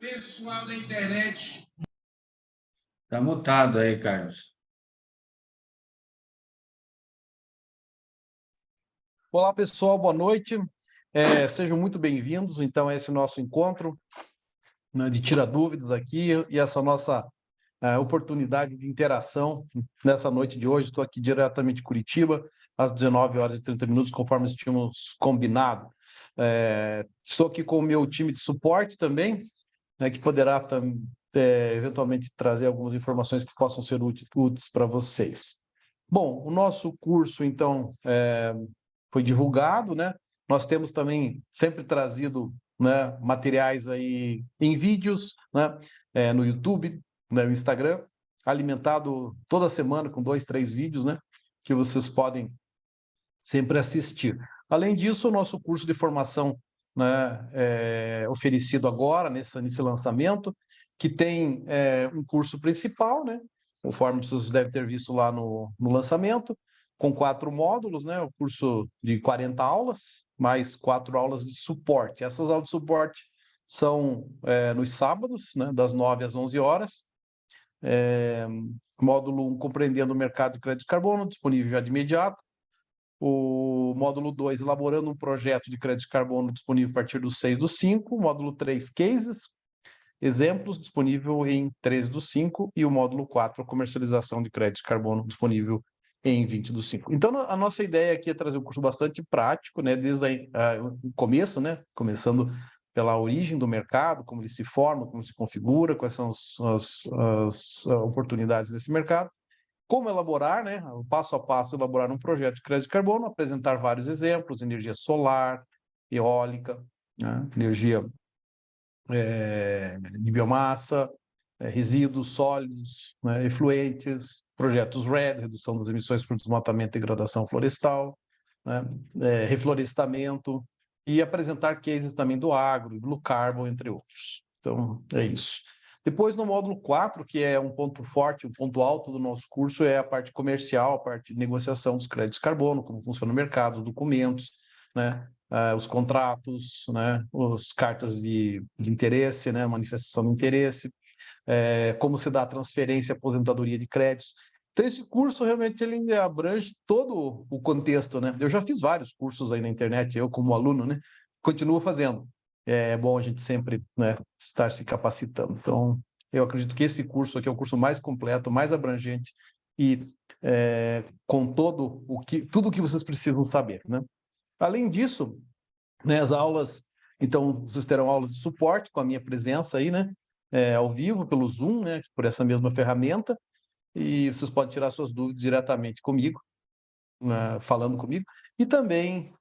Pessoal da internet. Está mutado aí, Carlos. Olá, pessoal, boa noite. Sejam muito bem-vindos, então, a esse nosso encontro, né, de Tira Dúvidas aqui e essa nossa oportunidade de interação nessa noite de hoje. Estou aqui diretamente de Curitiba, às 19h30, conforme tínhamos combinado. Estou aqui com o meu time de suporte também, né, que poderá eventualmente trazer algumas informações que possam ser úteis para vocês. Bom, o nosso curso, então, foi divulgado, né? Nós temos também sempre trazido, né, materiais aí em vídeos, né, no YouTube, né, no Instagram, alimentado toda semana com 2, 3 vídeos, né, que vocês podem sempre assistir. Além disso, o nosso curso de formação, né, oferecido agora, nesse lançamento, que tem um curso principal, né, conforme vocês devem ter visto lá no lançamento, com 4 módulos, né, o curso de 40 aulas, mais 4 aulas de suporte. Essas aulas de suporte são nos sábados, né, das 9 às 11 horas. Módulo 1, compreendendo o mercado de crédito de carbono, disponível já de imediato. O módulo 2, elaborando um projeto de crédito de carbono, disponível a partir do 6/5. Módulo 3, cases, exemplos, disponível em 13/5. E o módulo 4, comercialização de crédito de carbono, disponível em 20/5. Então, a nossa ideia aqui é trazer um curso bastante prático, né, desde o começo, né, começando pela origem do mercado, como ele se forma, como se configura, quais são as oportunidades desse mercado, como elaborar, né, passo a passo, elaborar um projeto de crédito de carbono, apresentar vários exemplos: energia solar, eólica, né, energia de biomassa, resíduos sólidos, né, efluentes, projetos RED, redução das emissões por desmatamento e degradação florestal, né, reflorestamento, e apresentar cases também do agro, blue carbon, entre outros. Então, é isso. Depois, no módulo 4, que é um ponto forte, um ponto alto do nosso curso, é a parte comercial, a parte de negociação dos créditos de carbono, como funciona o mercado, documentos, né, os contratos, né, as cartas de interesse, né, manifestação de interesse, como se dá a transferência e aposentadoria de créditos. Então, esse curso realmente ele abrange todo o contexto, né? Eu já fiz vários cursos aí na internet, eu como aluno, né, continuo fazendo. É bom a gente sempre, né, estar se capacitando. Então, eu acredito que esse curso aqui é o curso mais completo, mais abrangente e com tudo o que vocês precisam saber, né? Além disso, né, as aulas, então, vocês terão aulas de suporte com a minha presença aí, né, ao vivo, pelo Zoom, né, por essa mesma ferramenta, e vocês podem tirar suas dúvidas diretamente comigo, né, falando comigo, e também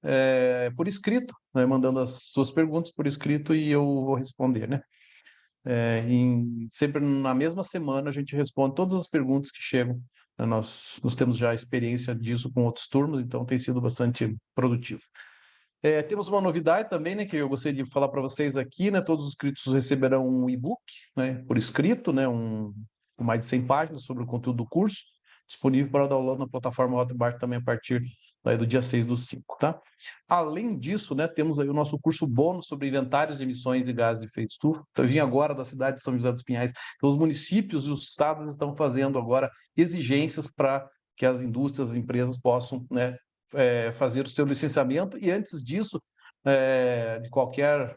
por escrito, né, mandando as suas perguntas por escrito e eu vou responder, né. Sempre na mesma semana a gente responde todas as perguntas que chegam. Nós temos já experiência disso com outras turmas, então tem sido bastante produtivo. Temos uma novidade também, né, que eu gostaria de falar para vocês aqui, né, todos os inscritos receberão um e-book, né, por escrito, né, com mais de 100 páginas sobre o conteúdo do curso, disponível para download na plataforma Hotmart também a partir do dia 6/5, tá? Além disso, né, temos aí o nosso curso bônus sobre inventários de emissões de gases de efeito estufa. Então, eu vim agora da cidade de São José dos Pinhais, então os municípios e os estados estão fazendo agora exigências para que as indústrias, as empresas possam, né, fazer o seu licenciamento, e antes disso, de qualquer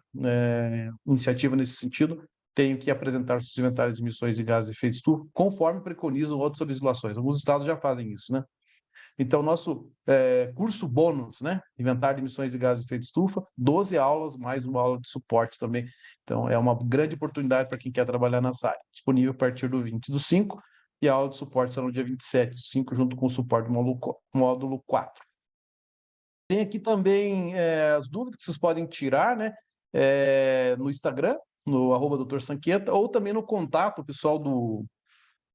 iniciativa nesse sentido, tenho que apresentar seus inventários de emissões de gases de efeito estufa, conforme preconizam outras legislações. Alguns estados já fazem isso, né? Então, nosso curso bônus, né? Inventário de emissões de gases de efeito estufa, 12 aulas, mais uma aula de suporte também. Então, é uma grande oportunidade para quem quer trabalhar nessa área. Disponível a partir do 20/5, e a aula de suporte será no dia 27/5, junto com o suporte do módulo 4. Tem aqui também as dúvidas que vocês podem tirar, né, no Instagram, no @Dr. Sanqueta, ou também no contato, o pessoal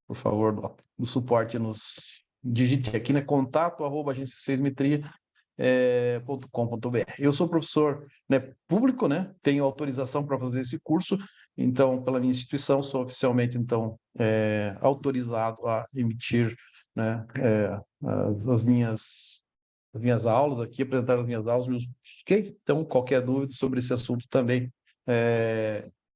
por favor, do suporte nos digite aqui, né, contato@agencia6metria.com.br. Eu sou professor, né, público, né, tenho autorização para fazer esse curso, então, pela minha instituição, sou oficialmente, então, autorizado a emitir, né, as minhas aulas aqui, apresentar as minhas aulas, então, qualquer dúvida sobre esse assunto também,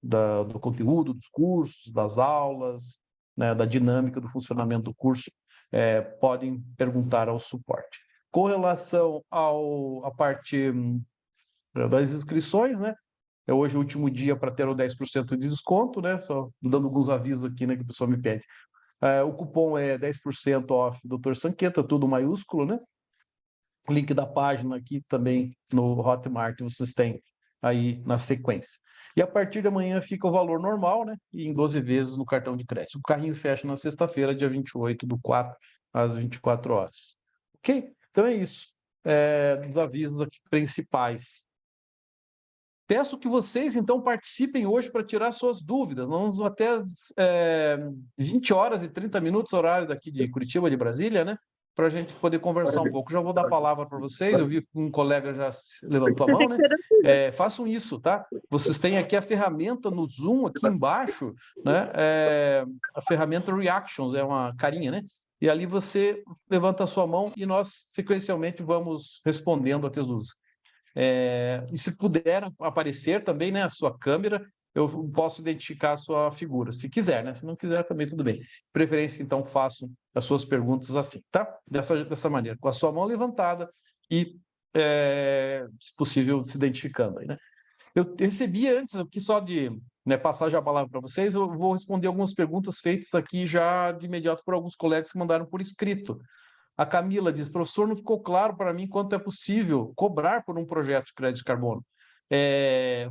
do conteúdo dos cursos, das aulas, né, da dinâmica do funcionamento do curso, podem perguntar ao suporte. Com relação à parte das inscrições, né? É hoje o último dia para ter o 10% de desconto, né? Só dando alguns avisos aqui, né, que o pessoal me pede. O cupom é 10% off Dr. Sanqueta, tudo maiúsculo, né? O link da página aqui também no Hotmart vocês têm aí na sequência. E a partir de amanhã fica o valor normal, né? E em 12 vezes no cartão de crédito. O carrinho fecha na sexta-feira, dia 28/4, às 24 horas. Ok? Então é isso. Dos avisos aqui principais. Peço que vocês, então, participem hoje para tirar suas dúvidas. Nós vamos até 20 horas e 30 minutos, horário daqui de Curitiba, de Brasília, né? Para a gente poder conversar um pouco. Já vou dar a palavra para vocês. Eu vi que um colega já levantou a mão, né? Façam isso, tá? Vocês têm aqui a ferramenta no Zoom, aqui embaixo, né? A ferramenta Reactions, é uma carinha, né? E ali você levanta a sua mão e nós, sequencialmente, vamos respondendo a todos. E se puder aparecer também, né, a sua câmera, eu posso identificar a sua figura, se quiser, né? Se não quiser, também tudo bem. De preferência, então, faço as suas perguntas assim, tá? Dessa maneira, com a sua mão levantada e, se possível, se identificando aí, né? Eu recebi antes aqui só de passar já a palavra para vocês, eu vou responder algumas perguntas feitas aqui já de imediato por alguns colegas que mandaram por escrito. A Camila diz, professor, não ficou claro para mim quanto é possível cobrar por um projeto de crédito de carbono.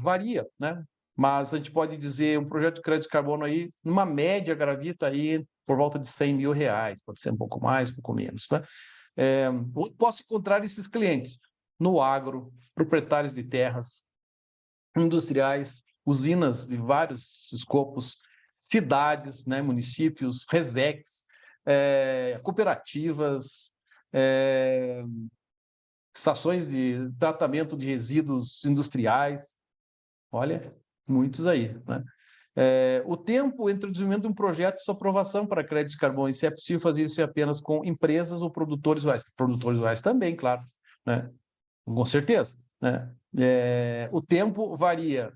Varia, né? Mas a gente pode dizer um projeto de crédito de carbono aí, numa média gravita aí por volta de R$100.000, pode ser um pouco mais, um pouco menos, tá? Onde posso encontrar esses clientes? No agro, proprietários de terras, industriais, usinas de vários escopos, cidades, né, municípios, resecs, cooperativas, estações de tratamento de resíduos industriais. Olha, muitos aí, né? O tempo entre o desenvolvimento de um projeto e sua aprovação para crédito de carbono, e se é possível fazer isso apenas com empresas ou produtores rurais. Produtores rurais também, claro, né? Com certeza, né? O tempo varia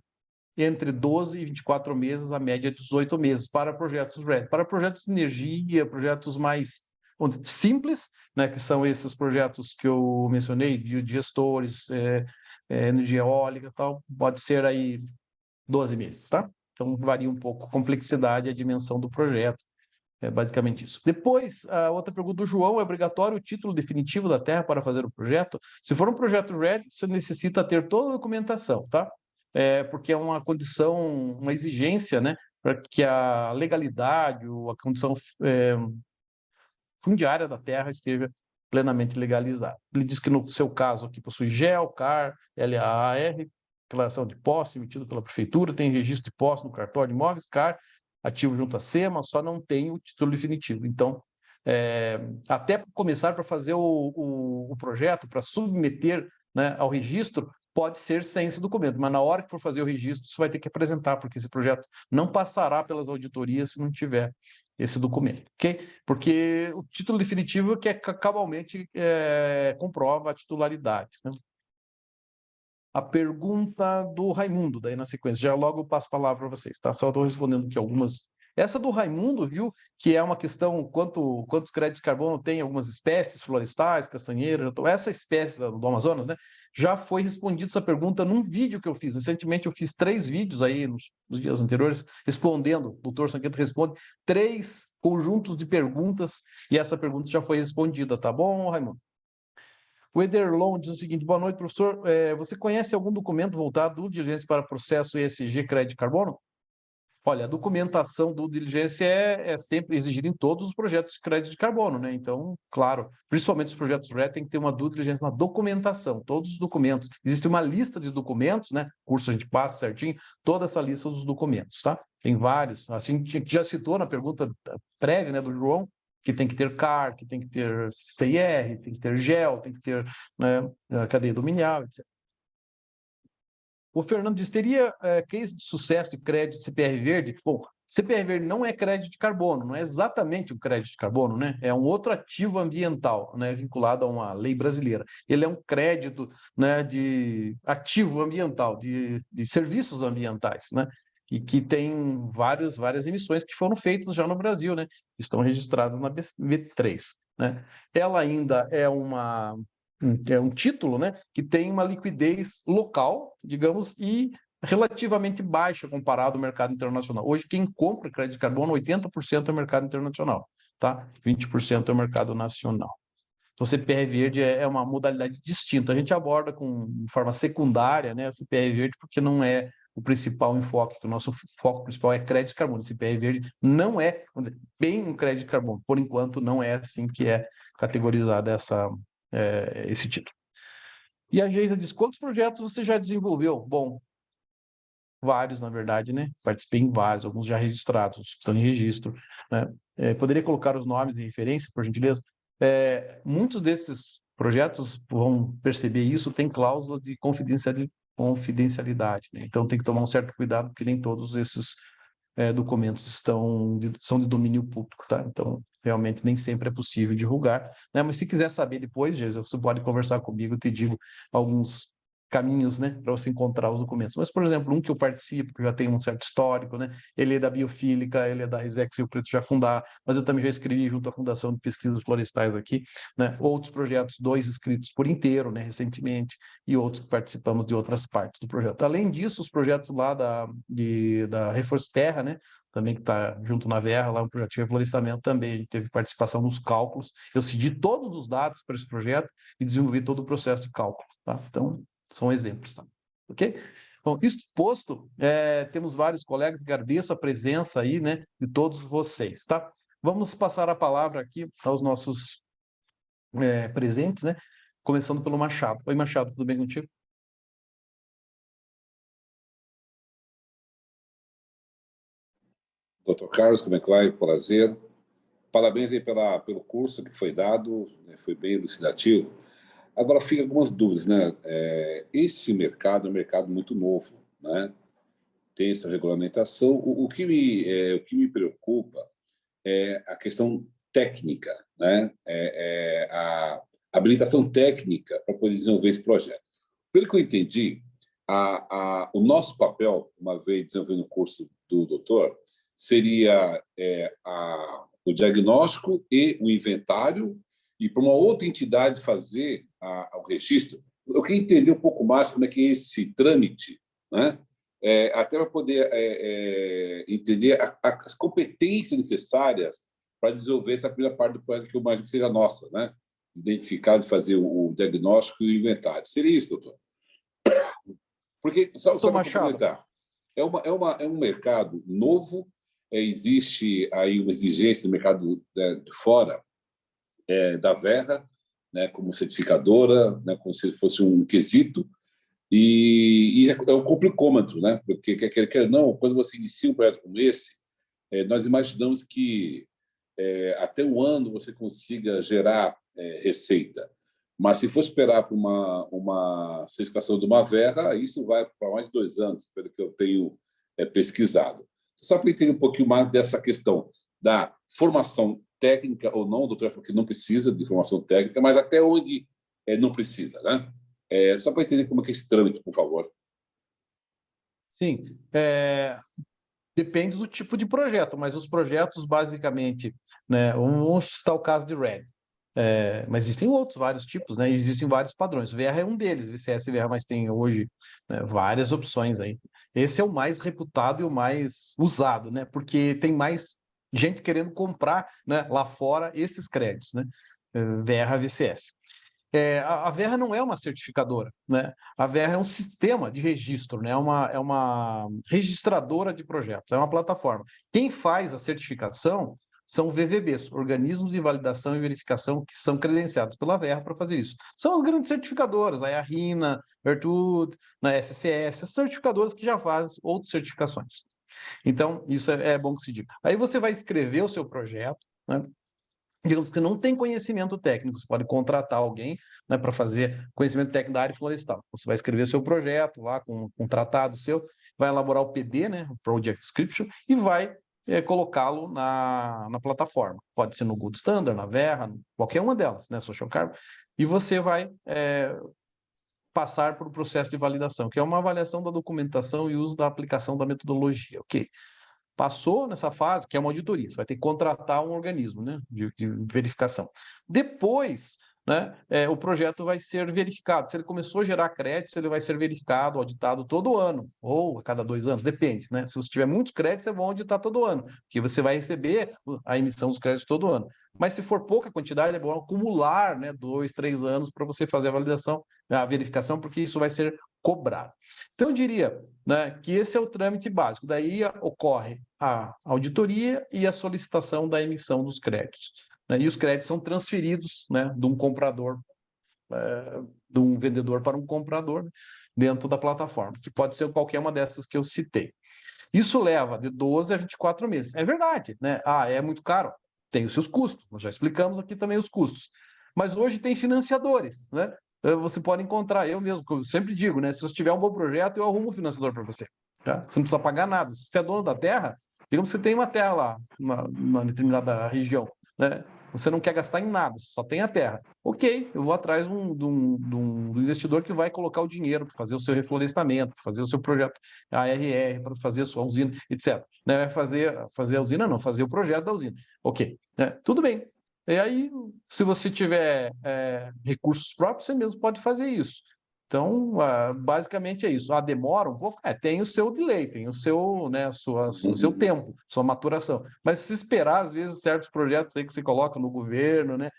entre 12 e 24 meses, a média é 18 meses para projetos RED. Para projetos de energia, projetos mais simples, né, que são esses projetos que eu mencionei, de gestores, energia eólica e tal, pode ser aí 12 meses, tá? Então, varia um pouco a complexidade e a dimensão do projeto. É basicamente isso. Depois, a outra pergunta do João, é obrigatório o título definitivo da terra para fazer o projeto? Se for um projeto RED, você necessita ter toda a documentação, tá? Porque é uma condição, uma exigência, né? Para que a legalidade, ou a condição fundiária da terra esteja plenamente legalizada. Ele diz que no seu caso aqui possui GEL, CAR, LAAR, declaração de posse emitida pela prefeitura, tem registro de posse no cartório de imóveis, CAR, ativo junto à SEMA, só não tem o título definitivo. Então, até começar para fazer o projeto, para submeter, né, ao registro, pode ser sem esse documento, mas na hora que for fazer o registro, você vai ter que apresentar, porque esse projeto não passará pelas auditorias se não tiver esse documento, ok? Porque o título definitivo é que cabalmente comprova a titularidade, né? A pergunta do Raimundo, daí na sequência, já logo eu passo a palavra para vocês, tá? Só estou respondendo aqui algumas. Essa do Raimundo, viu, que é uma questão quantos créditos de carbono tem algumas espécies florestais, castanheiras, então essa espécie do Amazonas, né, já foi respondida essa pergunta num vídeo que eu fiz. Recentemente eu fiz 3 vídeos aí nos dias anteriores, respondendo, o doutor Sanqueta responde 3 conjuntos de perguntas e essa pergunta já foi respondida, tá bom, Raimundo? O Ederlon diz o seguinte, boa noite, professor. Você conhece algum documento voltado do diligência para processo ESG crédito de carbono? Olha, a documentação do diligência é sempre exigida em todos os projetos de crédito de carbono, né? Então, claro, principalmente os projetos RED, tem que ter uma due diligência na documentação, todos os documentos. Existe uma lista de documentos, né? Curso a gente passa certinho, toda essa lista dos documentos, tá? Tem vários. Assim, já citou na pergunta prévia, né, do João, que tem que ter CAR, que tem que ter CIR, tem que ter GEL, tem que ter, né, a cadeia dominial, etc. O Fernando diz, teria case de sucesso de crédito CPR Verde? Bom, CPR Verde não é crédito de carbono, não é exatamente um crédito de carbono, né? É um outro ativo ambiental, né, vinculado a uma lei brasileira. Ele é um crédito, né, de ativo ambiental, de serviços ambientais, né? e que tem várias emissões que foram feitas já no Brasil, né? Estão registradas na B3, né? Ela ainda é um título, né, que tem uma liquidez local, digamos, e relativamente baixa comparado ao mercado internacional. Hoje, quem compra crédito de carbono, 80% é mercado internacional, tá? 20% é o mercado nacional. Então, o CPR verde é uma modalidade distinta. A gente aborda de forma secundária, né, a CPR verde, porque não é o principal enfoque, que o nosso foco principal é crédito de carbono. O CPR verde não é, vamos dizer, bem um crédito de carbono. Por enquanto, não é assim que é categorizada esse título. E a Geisa diz, quantos projetos você já desenvolveu? Bom, vários, na verdade, né? Participei em vários, alguns já registrados, outros estão em registro, né? Poderia colocar os nomes de referência, por gentileza? Muitos desses projetos, vão perceber isso, tem cláusulas de confidencialidade, né? Então tem que tomar um certo cuidado, porque nem todos esses documentos são de domínio público, tá? Então, realmente, nem sempre é possível divulgar, né? Mas se quiser saber depois, Geisa, você pode conversar comigo, eu te digo alguns caminhos, né, para você encontrar os documentos. Mas, por exemplo, um que eu participo, que já tem um certo histórico, né, ele é da Biofílica, ele é da Resex Rio Preto Jacundá, mas eu também já escrevi junto à Fundação de Pesquisas Florestais aqui, né, outros projetos, 2 escritos por inteiro, né, recentemente, e outros que participamos de outras partes do projeto. Além disso, os projetos lá da Reforço Terra, né, também que está junto na Verra, lá um projeto de reflorestamento também, a gente teve participação nos cálculos, eu cedi todos os dados para esse projeto e desenvolvi todo o processo de cálculo, tá? Então, são exemplos, tá? Ok? Bom, isso posto, temos vários colegas, agradeço a presença aí, né, de todos vocês, tá? Vamos passar a palavra aqui aos nossos presentes, né? Começando pelo Machado. Oi, Machado, tudo bem contigo? Doutor Carlos, como é que vai? Prazer. Parabéns aí pelo curso que foi dado, né? Foi bem elucidativo. Agora, fica algumas dúvidas, né? Esse mercado é um mercado muito novo, né? Tem essa regulamentação. O que me preocupa é a questão técnica, né? A habilitação técnica para poder desenvolver esse projeto. Pelo que eu entendi, o nosso papel, uma vez desenvolvendo o curso do doutor, seria o diagnóstico e o inventário, e para uma outra entidade fazer o registro. Eu queria entender um pouco mais como é que é esse trâmite, né? Até para poder entender as competências necessárias para desenvolver essa primeira parte do projeto, que eu imagino que seja nossa, né? Identificar, de fazer o diagnóstico e o inventário. Seria isso, doutor? Porque, só para complementar, é um mercado novo, existe aí uma exigência no mercado de fora da Verra, né, como certificadora, né, como se fosse um quesito, e é um complicômetro, né, porque, quer ou não, quando você inicia um projeto como esse, nós imaginamos que até um ano você consiga gerar receita. Mas se for esperar por uma certificação de uma Verra, isso vai para mais de 2 anos, pelo que eu tenho pesquisado. Só para entender um pouquinho mais dessa questão da formação técnica ou não, doutor, porque não precisa de formação técnica, mas até onde não precisa, né? Só para entender como é que é esse trâmite, por favor. Sim, depende do tipo de projeto, mas os projetos, basicamente, né, vamos citar o caso de RED, mas existem outros, vários tipos, né, existem vários padrões. O VR é um deles, VCS e VR, mas tem hoje, né, várias opções aí. Esse é o mais reputado e o mais usado, né, porque tem mais gente querendo comprar, né, lá fora esses créditos, né, VR VCS. A Verra não é uma certificadora, né? A Verra é um sistema de registro, né? É uma registradora de projetos, é uma plataforma. Quem faz a certificação são VVBs, organismos de validação e verificação que são credenciados pela Verra para fazer isso. São as grandes certificadoras, a RINA, Vertud, na SCS, as certificadoras que já fazem outras certificações. Então, isso é bom que se diga. Aí você vai escrever o seu projeto, né? Digamos que não tem conhecimento técnico, você pode contratar alguém, né, para fazer conhecimento técnico da área florestal. Você vai escrever seu projeto lá com um tratado seu, vai elaborar o PD, né, o Project Description, e vai colocá-lo na plataforma. Pode ser no Good Standard, na Verra, qualquer uma delas, né, Social Carbon, e você vai passar por um processo de validação, que é uma avaliação da documentação e uso da aplicação da metodologia. Ok. Passou nessa fase, que é uma auditoria, você vai ter que contratar um organismo, né, de verificação. Depois, né, o projeto vai ser verificado. Se ele começou a gerar créditos, ele vai ser verificado, auditado todo ano, ou a cada 2 anos, depende. Né? Se você tiver muitos créditos, é bom auditar todo ano, porque você vai receber a emissão dos créditos todo ano. Mas se for pouca quantidade, é bom acumular, né, 2, 3 anos para você fazer a validação, a verificação, porque isso vai ser cobrado. Então, eu diria, né, que esse é o trâmite básico. Daí ocorre a auditoria e a solicitação da emissão dos créditos. Né, e os créditos são transferidos, né, de um comprador, de um vendedor para um comprador, né, dentro da plataforma, que pode ser qualquer uma dessas que eu citei. Isso leva de 12 a 24 meses. É verdade, né? É muito caro. Tem os seus custos. Nós já explicamos aqui também os custos. Mas hoje tem financiadores, né? Você pode encontrar, eu mesmo, eu sempre digo, né? Se você tiver um bom projeto, eu arrumo um financiador para você. Tá? Você não precisa pagar nada. Se você é dono da terra, digamos que você tem uma terra lá, numa determinada região, né? Você não quer gastar em nada, só tem a terra. Ok, eu vou atrás de um investidor que vai colocar o dinheiro para fazer o seu reflorestamento, para fazer o seu projeto ARR, para fazer a sua usina, etc. Né? Vai fazer a usina, não, fazer o projeto da usina. Ok, né? Tudo bem. E aí, se você tiver recursos próprios, você mesmo pode fazer isso. Então, basicamente é isso. Demora um pouco? Tem o seu delay, tem o seu, né, o seu tempo, sua maturação. Mas se esperar, às vezes, certos projetos aí que você coloca no governo, né,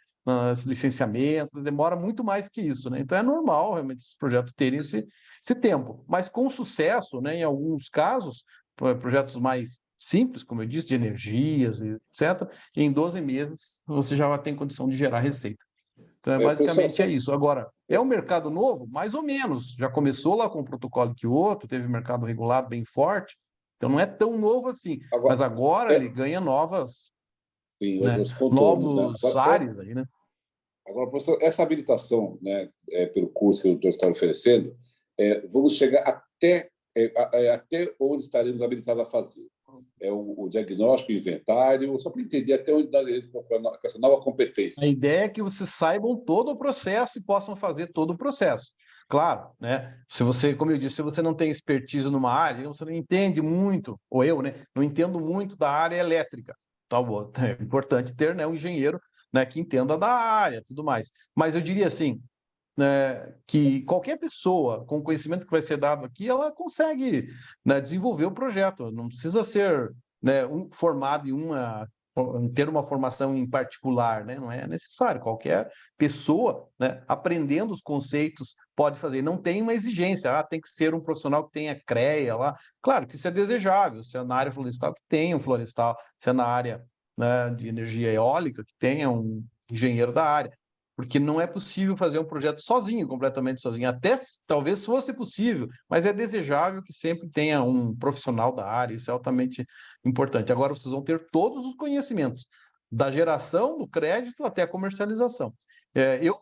licenciamento, demora muito mais que isso, né? Então, é normal, realmente, esses projetos terem esse tempo. Mas com sucesso, né, em alguns casos, projetos mais simples, como eu disse, de energias, etc., em 12 meses você já tem condição de gerar receita. Então, basicamente é isso. Agora, é um mercado novo? Mais ou menos. Já começou lá com o protocolo Kyoto, teve mercado regulado bem forte, então não é tão novo assim. Mas agora ele ganha novos contornos, né? ares aí, né? Agora, professor, essa habilitação, né, pelo curso que o doutor está oferecendo, vamos chegar até onde estaremos habilitados a fazer. O diagnóstico, o inventário, só para entender até onde nós iremos com essa nova competência. A ideia é que vocês saibam todo o processo e possam fazer todo o processo. Claro, né? Se você, como eu disse, se você não tem expertise numa área, você não entende muito, ou eu, né, não entendo muito da área elétrica. Tá bom, é importante ter, né, um engenheiro, né, que entenda da área, tudo mais. Mas eu diria assim, que qualquer pessoa com o conhecimento que vai ser dado aqui, ela consegue, né, desenvolver o projeto. Não precisa ser, né, formado ter uma formação em particular, né? Não é necessário. Qualquer pessoa, né, aprendendo os conceitos pode fazer. Não tem uma exigência, tem que ser um profissional que tenha CREA lá. Claro que isso é desejável. Se é na área florestal, que tenha um florestal. Se é na área, né, de energia eólica, que tenha um engenheiro da área. Porque não é possível fazer um projeto sozinho, completamente sozinho. Até talvez fosse possível, mas é desejável que sempre tenha um profissional da área, isso é altamente importante. Agora vocês vão ter todos os conhecimentos, da geração do crédito até a comercialização.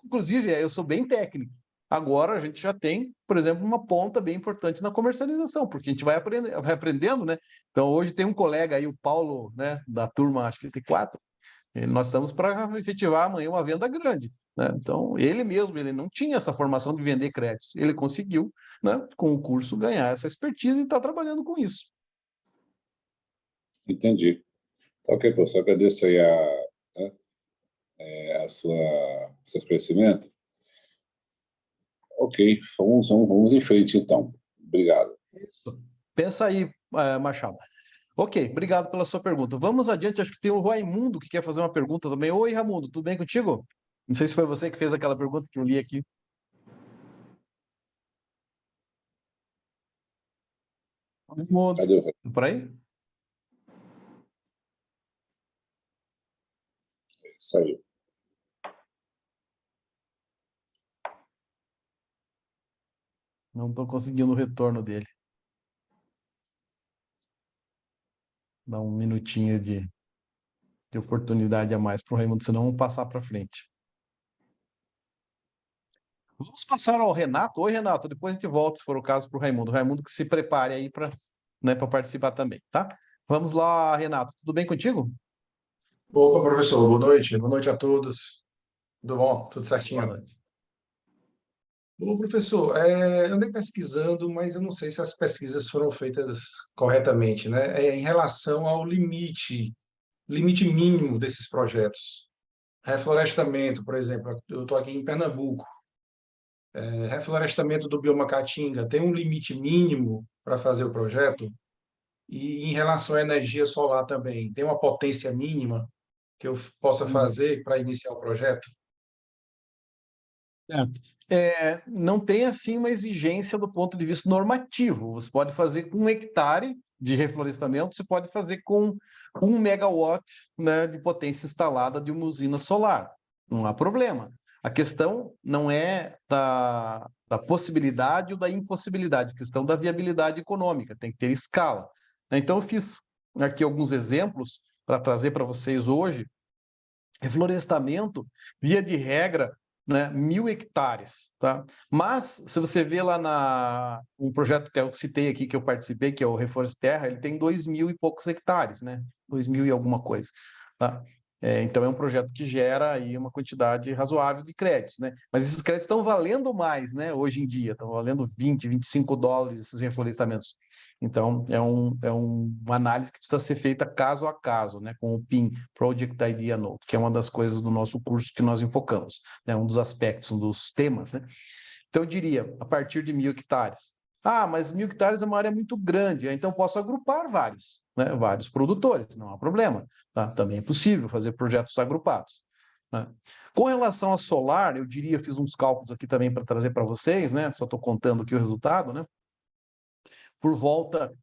Inclusive, eu sou bem técnico. Agora a gente já tem, por exemplo, uma ponta bem importante na comercialização, porque a gente vai aprendendo, né? Então, hoje tem um colega aí, o Paulo, né, da turma, acho que tem 4, nós estamos para efetivar amanhã uma venda grande. Né? Então, ele mesmo, ele não tinha essa formação de vender créditos. Ele conseguiu, né, com o curso, ganhar essa expertise e está trabalhando com isso. Entendi. Ok, professor, agradeço aí seu esclarecimento. Ok, vamos em frente, então. Obrigado. Isso. Pensa aí, Machado. Ok, obrigado pela sua pergunta. Vamos adiante, acho que tem o Raimundo que quer fazer uma pergunta também. Oi, Raimundo, tudo bem contigo? Não sei se foi você que fez aquela pergunta que eu li aqui. Raimundo, Cadê por aí? Saiu. Não estou conseguindo o retorno dele. Dá um minutinho de oportunidade a mais para o Raimundo, senão vamos passar para frente. Vamos passar ao Renato. Oi, Renato, depois a gente volta, se for o caso, para o Raimundo. O Raimundo que se prepare aí para, né, participar também, tá? Vamos lá, Renato. Tudo bem contigo? Opa, professor, boa noite. Boa noite a todos. Tudo bom? Tudo certinho? Ô, professor, eu andei pesquisando, mas eu não sei se as pesquisas foram feitas corretamente, né? Em relação ao limite mínimo desses projetos. Reflorestamento, por exemplo, eu estou aqui em Pernambuco. Reflorestamento do bioma Caatinga tem um limite mínimo para fazer o projeto? E em relação à energia solar também, tem uma potência mínima que eu possa fazer para iniciar o projeto? Certo. Não tem assim uma exigência do ponto de vista normativo. Você pode fazer com 1 hectare de reflorestamento, você pode fazer com 1 megawatt, né, de potência instalada de uma usina solar. Não há problema. A questão não é da possibilidade ou da impossibilidade, a questão da viabilidade econômica, tem que ter escala. Então, eu fiz aqui alguns exemplos para trazer para vocês hoje. Reflorestamento, via de regra, né, 1.000 hectares, tá? Mas, se você vê lá um projeto que eu citei aqui, que eu participei, que é o Refloresterra, ele tem 2.000 e poucos hectares, né? 2.000 e alguma coisa, tá? Então, é um projeto que gera aí uma quantidade razoável de créditos, né? Mas esses créditos estão valendo mais, né? Hoje em dia, estão valendo 20, 25 dólares esses reflorestamentos. Então, uma análise que precisa ser feita caso a caso, né? Com o PIN, Project Idea Note, que é uma das coisas do nosso curso que nós enfocamos, né? Um dos aspectos, um dos temas, né? Então, eu diria, a partir de 1.000 hectares. Ah, mas 1.000 hectares é uma área muito grande, então posso agrupar vários, né? Vários produtores, não há problema. Tá? Também é possível fazer projetos agrupados. Né? Com relação a solar, eu diria, fiz uns cálculos aqui também para trazer para vocês, né? Só estou contando aqui o resultado, né? Por volta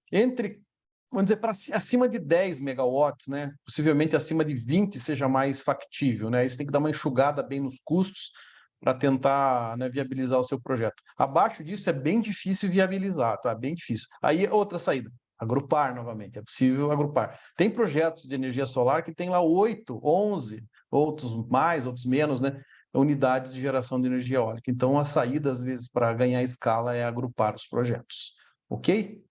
vamos dizer, acima de 10 megawatts, né? Possivelmente acima de 20 seja mais factível, né? Isso tem que dar uma enxugada bem nos custos para tentar, né, viabilizar o seu projeto. Abaixo disso é bem difícil viabilizar, tá? Bem difícil. Aí outra saída, agrupar novamente, é possível agrupar. Tem projetos de energia solar que tem lá 8, 11, outros mais, outros menos, né? Unidades de geração de energia eólica. Então, a saída, às vezes, para ganhar escala é agrupar os projetos. Ok?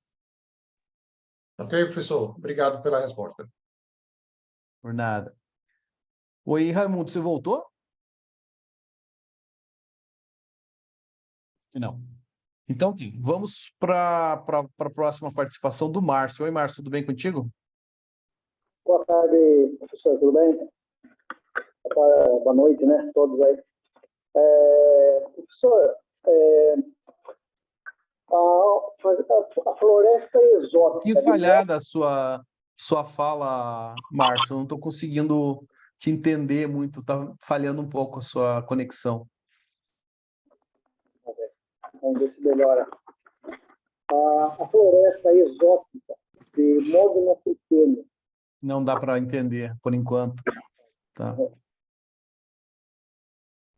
Ok, professor? Obrigado pela resposta. Por nada. Oi, Raimundo, você voltou? Não. Então, vamos para a próxima participação do Márcio. Oi, Márcio, tudo bem contigo? Boa tarde, professor, tudo bem? Boa noite, né, todos aí. Professor, a floresta exótica... Que falhada a sua fala, Márcio. Eu não estou conseguindo te entender muito, está falhando um pouco a sua conexão. Vamos ver se melhora. A floresta exótica de Mogna pequeno. Não dá para entender, por enquanto. Tá.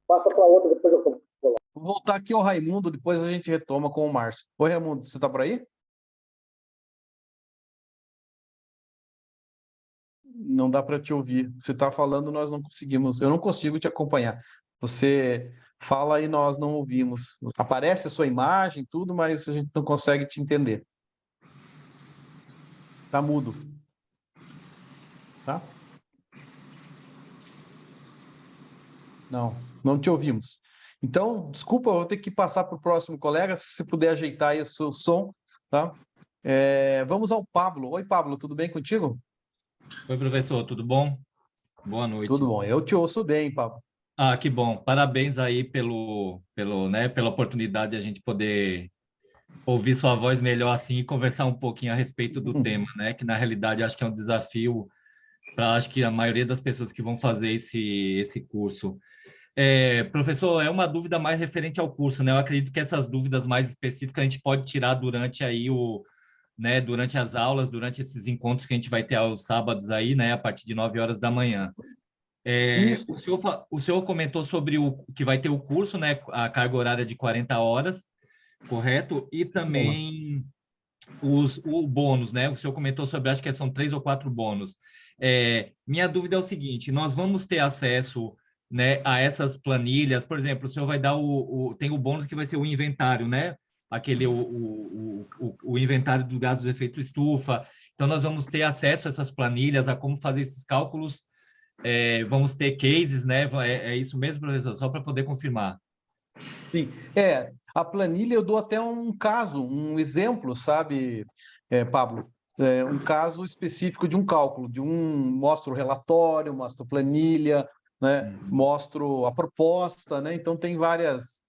Passa para outra, depois eu vou lá. Vou voltar aqui ao Raimundo, depois a gente retoma com o Márcio. Oi, Raimundo, você está por aí? Não dá para te ouvir. Você está falando, nós não conseguimos. Eu não consigo te acompanhar. Você fala e nós não ouvimos. Aparece a sua imagem, tudo, mas a gente não consegue te entender. Tá mudo. Tá? Não te ouvimos. Então, desculpa, eu vou ter que passar para o próximo colega, se puder ajeitar aí o seu som, tá? Vamos ao Pablo. Oi, Pablo, tudo bem contigo? Oi, professor, tudo bom? Boa noite. Tudo bom, eu te ouço bem, Pablo. Ah, que bom. Parabéns aí pela oportunidade de a gente poder ouvir sua voz melhor assim e conversar um pouquinho a respeito do tema, né? Que na realidade acho que é um desafio para acho que a maioria das pessoas que vão fazer esse curso. Professor, é uma dúvida mais referente ao curso, né? Eu acredito que essas dúvidas mais específicas a gente pode tirar durante aí né, durante as aulas, durante esses encontros que a gente vai ter aos sábados aí, né, a partir de 9 horas da manhã. O senhor comentou sobre o que vai ter o curso, né, a carga horária de 40 horas, correto? E também o bônus, né? O senhor comentou sobre, acho que são 3 ou 4 bônus. Minha dúvida é o seguinte, nós vamos ter acesso, né, a essas planilhas, por exemplo, o senhor vai dar tem o bônus que vai ser o inventário, né? O inventário do gás do efeito estufa. Então, nós vamos ter acesso a essas planilhas, a como fazer esses cálculos. Vamos ter cases, né? É isso mesmo, professor? Só para poder confirmar. Sim. A planilha eu dou até um caso, um exemplo, sabe, Pablo? Um caso específico de um cálculo, mostro o relatório, mostro a planilha, né? Mostro a proposta, né? Então tem várias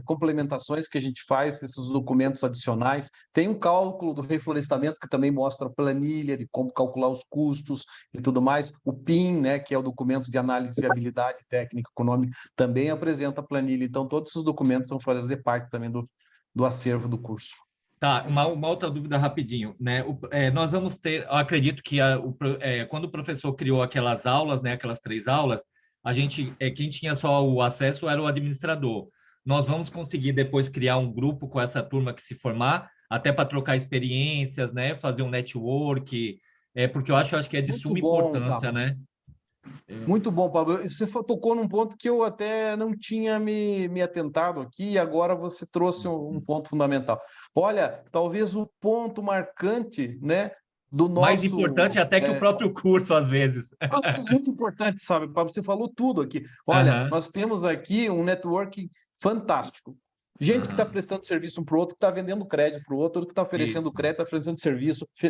complementações que a gente faz, esses documentos adicionais. Tem um cálculo do reflorestamento que também mostra a planilha de como calcular os custos e tudo mais. O PIN, né, que é o documento de análise de viabilidade técnica econômica, também apresenta a planilha. Então, todos esses documentos são fazer parte também do acervo do curso. Tá, uma outra dúvida rapidinho, né? Nós vamos ter, eu acredito que quando o professor criou aquelas aulas, né, aquelas 3 aulas, quem tinha só o acesso era o administrador. Nós vamos conseguir depois criar um grupo com essa turma que se formar, até para trocar experiências, né, fazer um network, porque eu acho que é de Muito suma bom, importância, Pablo. né? Muito bom, Pablo. Você tocou num ponto que eu até não tinha me atentado aqui, e agora você trouxe um ponto fundamental. Olha, talvez o ponto marcante, né, do Mais nosso. importante até que o próprio curso, às vezes. Isso é muito importante, sabe, Pablo? Você falou tudo aqui. Olha, Aham, nós temos aqui um network fantástico. Gente que está aham, prestando serviço um para o outro, que está vendendo crédito para o outro, que está oferecendo isso. crédito, está oferecendo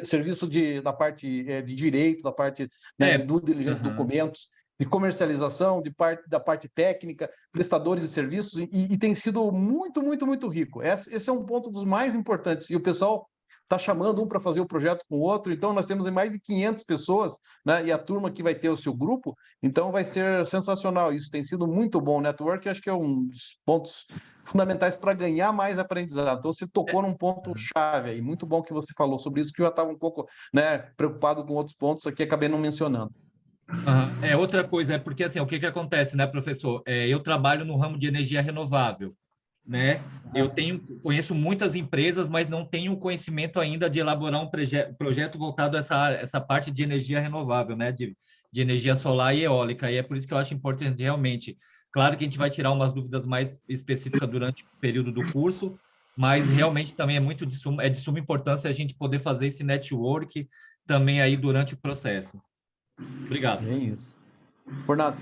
serviço da parte de direito, da parte, né, de É, due diligence, aham. documentos, de comercialização, da parte técnica, prestadores de serviços, e tem sido muito, muito, muito rico. Esse é um ponto dos mais importantes. E o pessoal está chamando um para fazer o projeto com o outro, então nós temos mais de 500 pessoas, né, e a turma que vai ter o seu grupo, então vai ser sensacional. Isso tem sido muito bom. O network, acho que é um dos pontos fundamentais para ganhar mais aprendizado. Então, você tocou num ponto chave aí. Muito bom que você falou sobre isso, que eu já estava um pouco, né, preocupado com outros pontos aqui, acabei não mencionando. Aham. Outra coisa, porque assim, o que que acontece, né, professor? Eu trabalho no ramo de energia renovável, né? Conheço muitas empresas, mas não tenho conhecimento ainda de elaborar um projeto voltado a essa parte de energia renovável, né? De energia solar e eólica. E é por isso que eu acho importante realmente. Claro que a gente vai tirar umas dúvidas mais específicas durante o período do curso, mas realmente também é de suma importância a gente poder fazer esse network também aí durante o processo. Obrigado. É isso. Renato,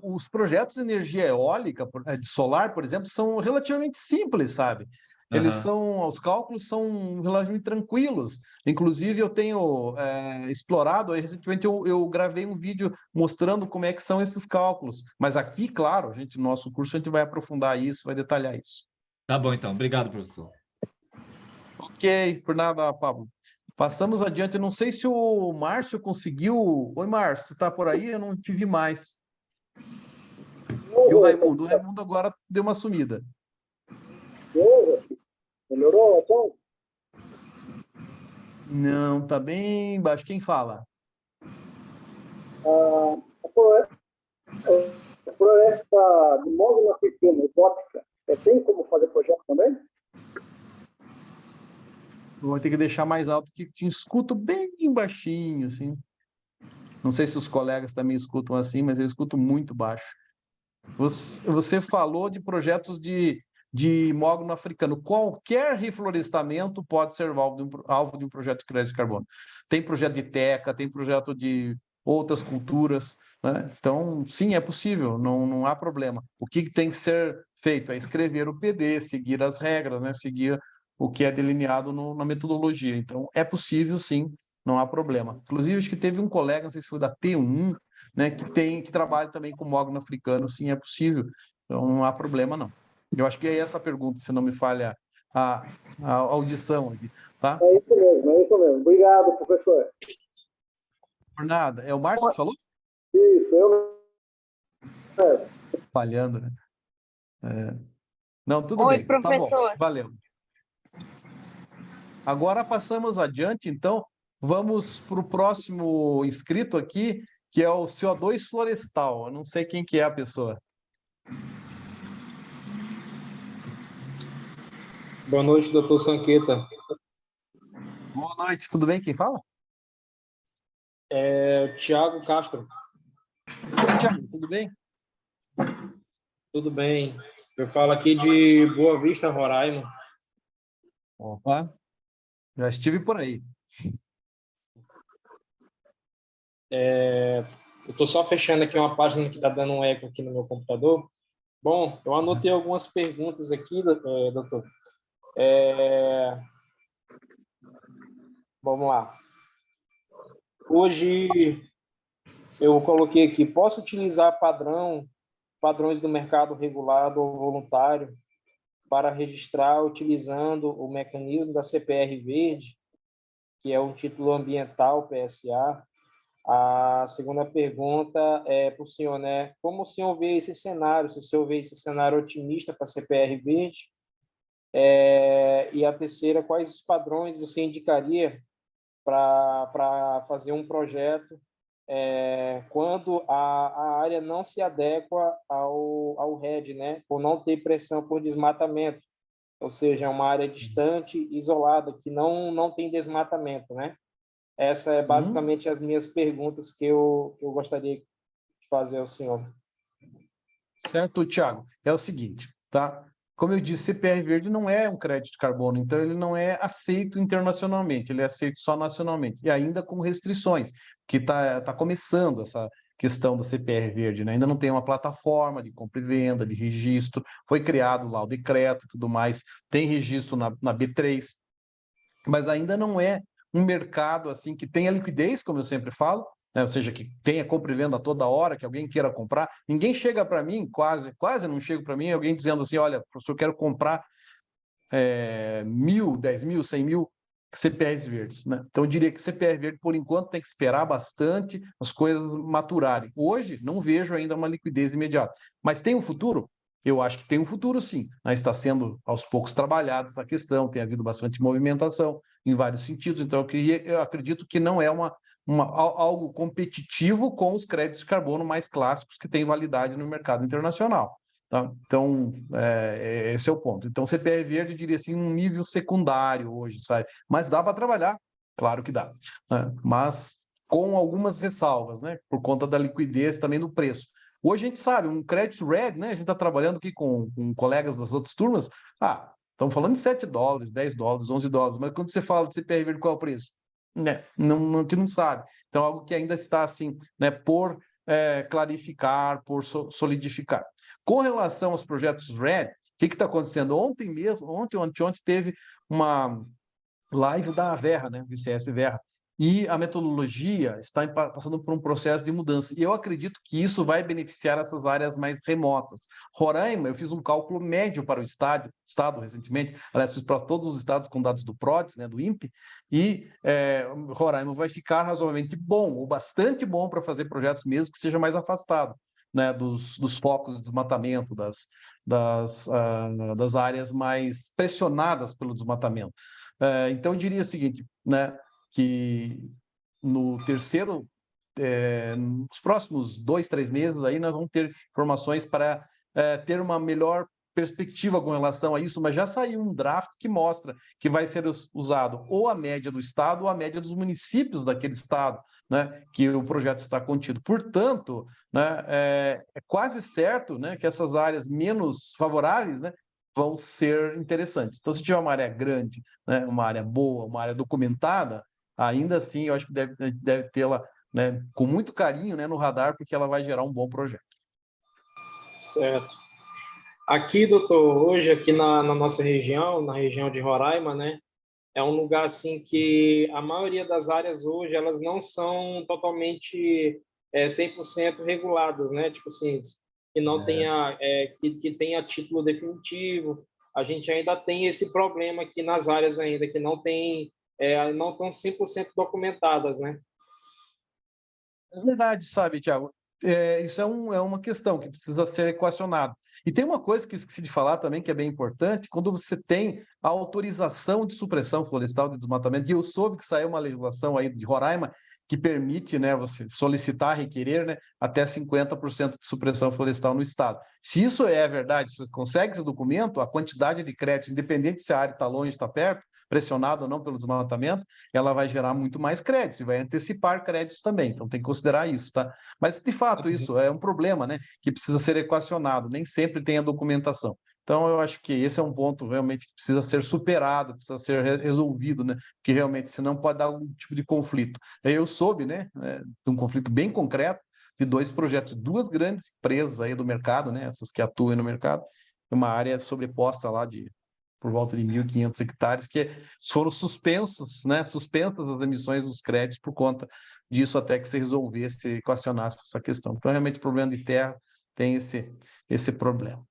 os projetos de energia eólica, de solar, por exemplo, são relativamente simples, sabe? Aham. Os cálculos são relativamente tranquilos. Inclusive, eu tenho explorado, aí, recentemente eu gravei um vídeo mostrando como é que são esses cálculos. Mas aqui, claro, no nosso curso a gente vai aprofundar isso, vai detalhar isso. Tá bom, então. Obrigado, professor. Ok, por nada, Pablo. Passamos adiante. Eu não sei se o Márcio conseguiu. Oi, Márcio, você está por aí? Eu não te vi mais. E o Raimundo? O Raimundo agora deu uma sumida. Melhorou, então? Não, tá bem baixo. Quem fala? A floresta de módulo africano, hipótica, tem como fazer projeto também? Eu vou ter que deixar mais alto que te escuto bem baixinho, assim. Não sei se os colegas também escutam assim, mas eu escuto muito baixo. Você falou de projetos de mogno africano. Qualquer reflorestamento pode ser alvo de um projeto de crédito de carbono. Tem projeto de teca, tem projeto de outras culturas, né? Então, sim, é possível, não há problema. O que tem que ser feito é escrever o PD, seguir as regras, né? Seguir o que é delineado na metodologia. Então, é possível, sim, não há problema. Inclusive, acho que teve um colega, não sei se foi da T1, né, que trabalha também com mogno africano, sim, é possível. Então, não há problema, não. Eu acho que é essa a pergunta, se não me falha a audição aqui, tá? É isso mesmo, é isso mesmo. Obrigado, professor. Por nada. É o Márcio que falou? Isso, eu Falhando, né? Não, tudo Oi, bem. Tá bom. professor. Valeu. Agora passamos adiante, então. Vamos para o próximo inscrito aqui, que é o CO2 florestal. Eu não sei quem que é a pessoa. Boa noite, doutor Sanqueta. Boa noite, tudo bem? Quem fala? Tiago Castro. Oi, Thiago, tudo bem? Tudo bem? Eu falo aqui de Boa Vista, Roraima. Opa, já estive por aí. Eu estou só fechando aqui uma página que está dando um eco aqui no meu computador. Bom, eu anotei algumas perguntas aqui, doutor. Vamos lá. Hoje eu coloquei aqui, posso utilizar padrões do mercado regulado ou voluntário para registrar utilizando o mecanismo da CPR Verde, que é um título ambiental, PSA. A segunda pergunta é para o senhor, né? Como o senhor vê esse cenário? Se o senhor vê esse cenário otimista para a CPR Verde? E a terceira, quais os padrões você indicaria para fazer um projeto quando a área não se adequa ao RED, né? Por não ter pressão por desmatamento, ou seja, é uma área distante, isolada, que não tem desmatamento, né? Essa é basicamente as minhas perguntas que eu gostaria de fazer ao senhor. Certo, Thiago? É o seguinte, tá? Como eu disse, CPR Verde não é um crédito de carbono, então ele não é aceito internacionalmente, ele é aceito só nacionalmente, e ainda com restrições, que tá começando essa questão da CPR Verde, né? Ainda não tem uma plataforma de compra e venda, de registro, foi criado lá o decreto e tudo mais, tem registro na B3, mas ainda não é um mercado assim que tenha liquidez, como eu sempre falo, né? Ou seja, que tenha compra e venda toda hora, que alguém queira comprar. Ninguém chega para mim, quase não chega para mim, alguém dizendo assim, olha, professor, eu quero comprar 1.000, 10.000, 100.000 CPRs verdes, né? Então eu diria que CPR verde, por enquanto, tem que esperar bastante as coisas maturarem. Hoje, não vejo ainda uma liquidez imediata. Mas tem um futuro? Eu acho que tem um futuro, sim. Está sendo, aos poucos, trabalhada essa questão, tem havido bastante movimentação em vários sentidos, então eu acredito que não é algo competitivo com os créditos de carbono mais clássicos que têm validade no mercado internacional. Tá? Então, esse é o ponto. Então, CPR verde, eu diria assim, um nível secundário hoje, sabe? Mas dá para trabalhar? Claro que dá. Né? Mas com algumas ressalvas, né? Por conta da liquidez também do preço. Hoje a gente sabe, um crédito RED, né? A gente está trabalhando aqui com colegas das outras turmas. Estamos falando de $7, $10, $11, mas quando você fala de CPR verde, qual é o preço? Né? Não, a gente não sabe. Então, algo que ainda está assim, né? Por clarificar, por solidificar. Com relação aos projetos RED, o que está acontecendo? Ontem ou anteontem, teve uma live da Verra, né? VCS Verra, e a metodologia está passando por um processo de mudança. E eu acredito que isso vai beneficiar essas áreas mais remotas. Roraima, eu fiz um cálculo médio para o estado recentemente, aliás, fiz para todos os estados com dados do PRODES, né, do INPE, e Roraima vai ficar razoavelmente bom, ou bastante bom para fazer projetos mesmo que seja mais afastado, né, dos focos de desmatamento, das áreas mais pressionadas pelo desmatamento. Então, eu diria o seguinte, né, que nos próximos 2, 3 meses, aí nós vamos ter informações para ter uma melhor perspectiva com relação a isso, mas já saiu um draft que mostra que vai ser usado ou a média do estado ou a média dos municípios daquele estado, né, que o projeto está contido. Portanto, né, é quase certo, né, que essas áreas menos favoráveis, né, vão ser interessantes. Então, se tiver uma área grande, né, uma área boa, uma área documentada, ainda assim, eu acho que deve tê-la, né, com muito carinho, né, no radar, porque ela vai gerar um bom projeto. Certo. Aqui, doutor, hoje aqui na nossa região, na região de Roraima, né, é um lugar assim que a maioria das áreas hoje elas não são totalmente 100% reguladas, né? Tipo assim, que não tenha que tenha título definitivo. A gente ainda tem esse problema aqui nas áreas ainda que não estão 100% documentadas, né? É verdade, sabe, Thiago? Isso é uma questão que precisa ser equacionada. E tem uma coisa que eu esqueci de falar também, que é bem importante, quando você tem a autorização de supressão florestal de desmatamento, e eu soube que saiu uma legislação aí de Roraima que permite, né, você solicitar, requerer, né, até 50% de supressão florestal no estado. Se isso é verdade, se você consegue esse documento, a quantidade de créditos, independente se a área está longe, está perto, pressionada ou não pelo desmatamento, ela vai gerar muito mais créditos e vai antecipar créditos também. Então tem que considerar isso, tá? Mas, de fato, isso é um problema, né, que precisa ser equacionado, nem sempre tem a documentação. Então, eu acho que esse é um ponto realmente que precisa ser superado, precisa ser resolvido, né? Porque realmente, senão pode dar algum tipo de conflito. Eu soube, né, de um conflito bem concreto de 2 projetos, 2 grandes empresas aí do mercado, né? Essas que atuam no mercado, uma área sobreposta lá de por volta de 1.500 hectares, que foram suspensos, né? Suspensas as emissões dos créditos por conta disso, até que se resolvesse, equacionasse essa questão. Então, realmente, o problema de terra tem esse problema.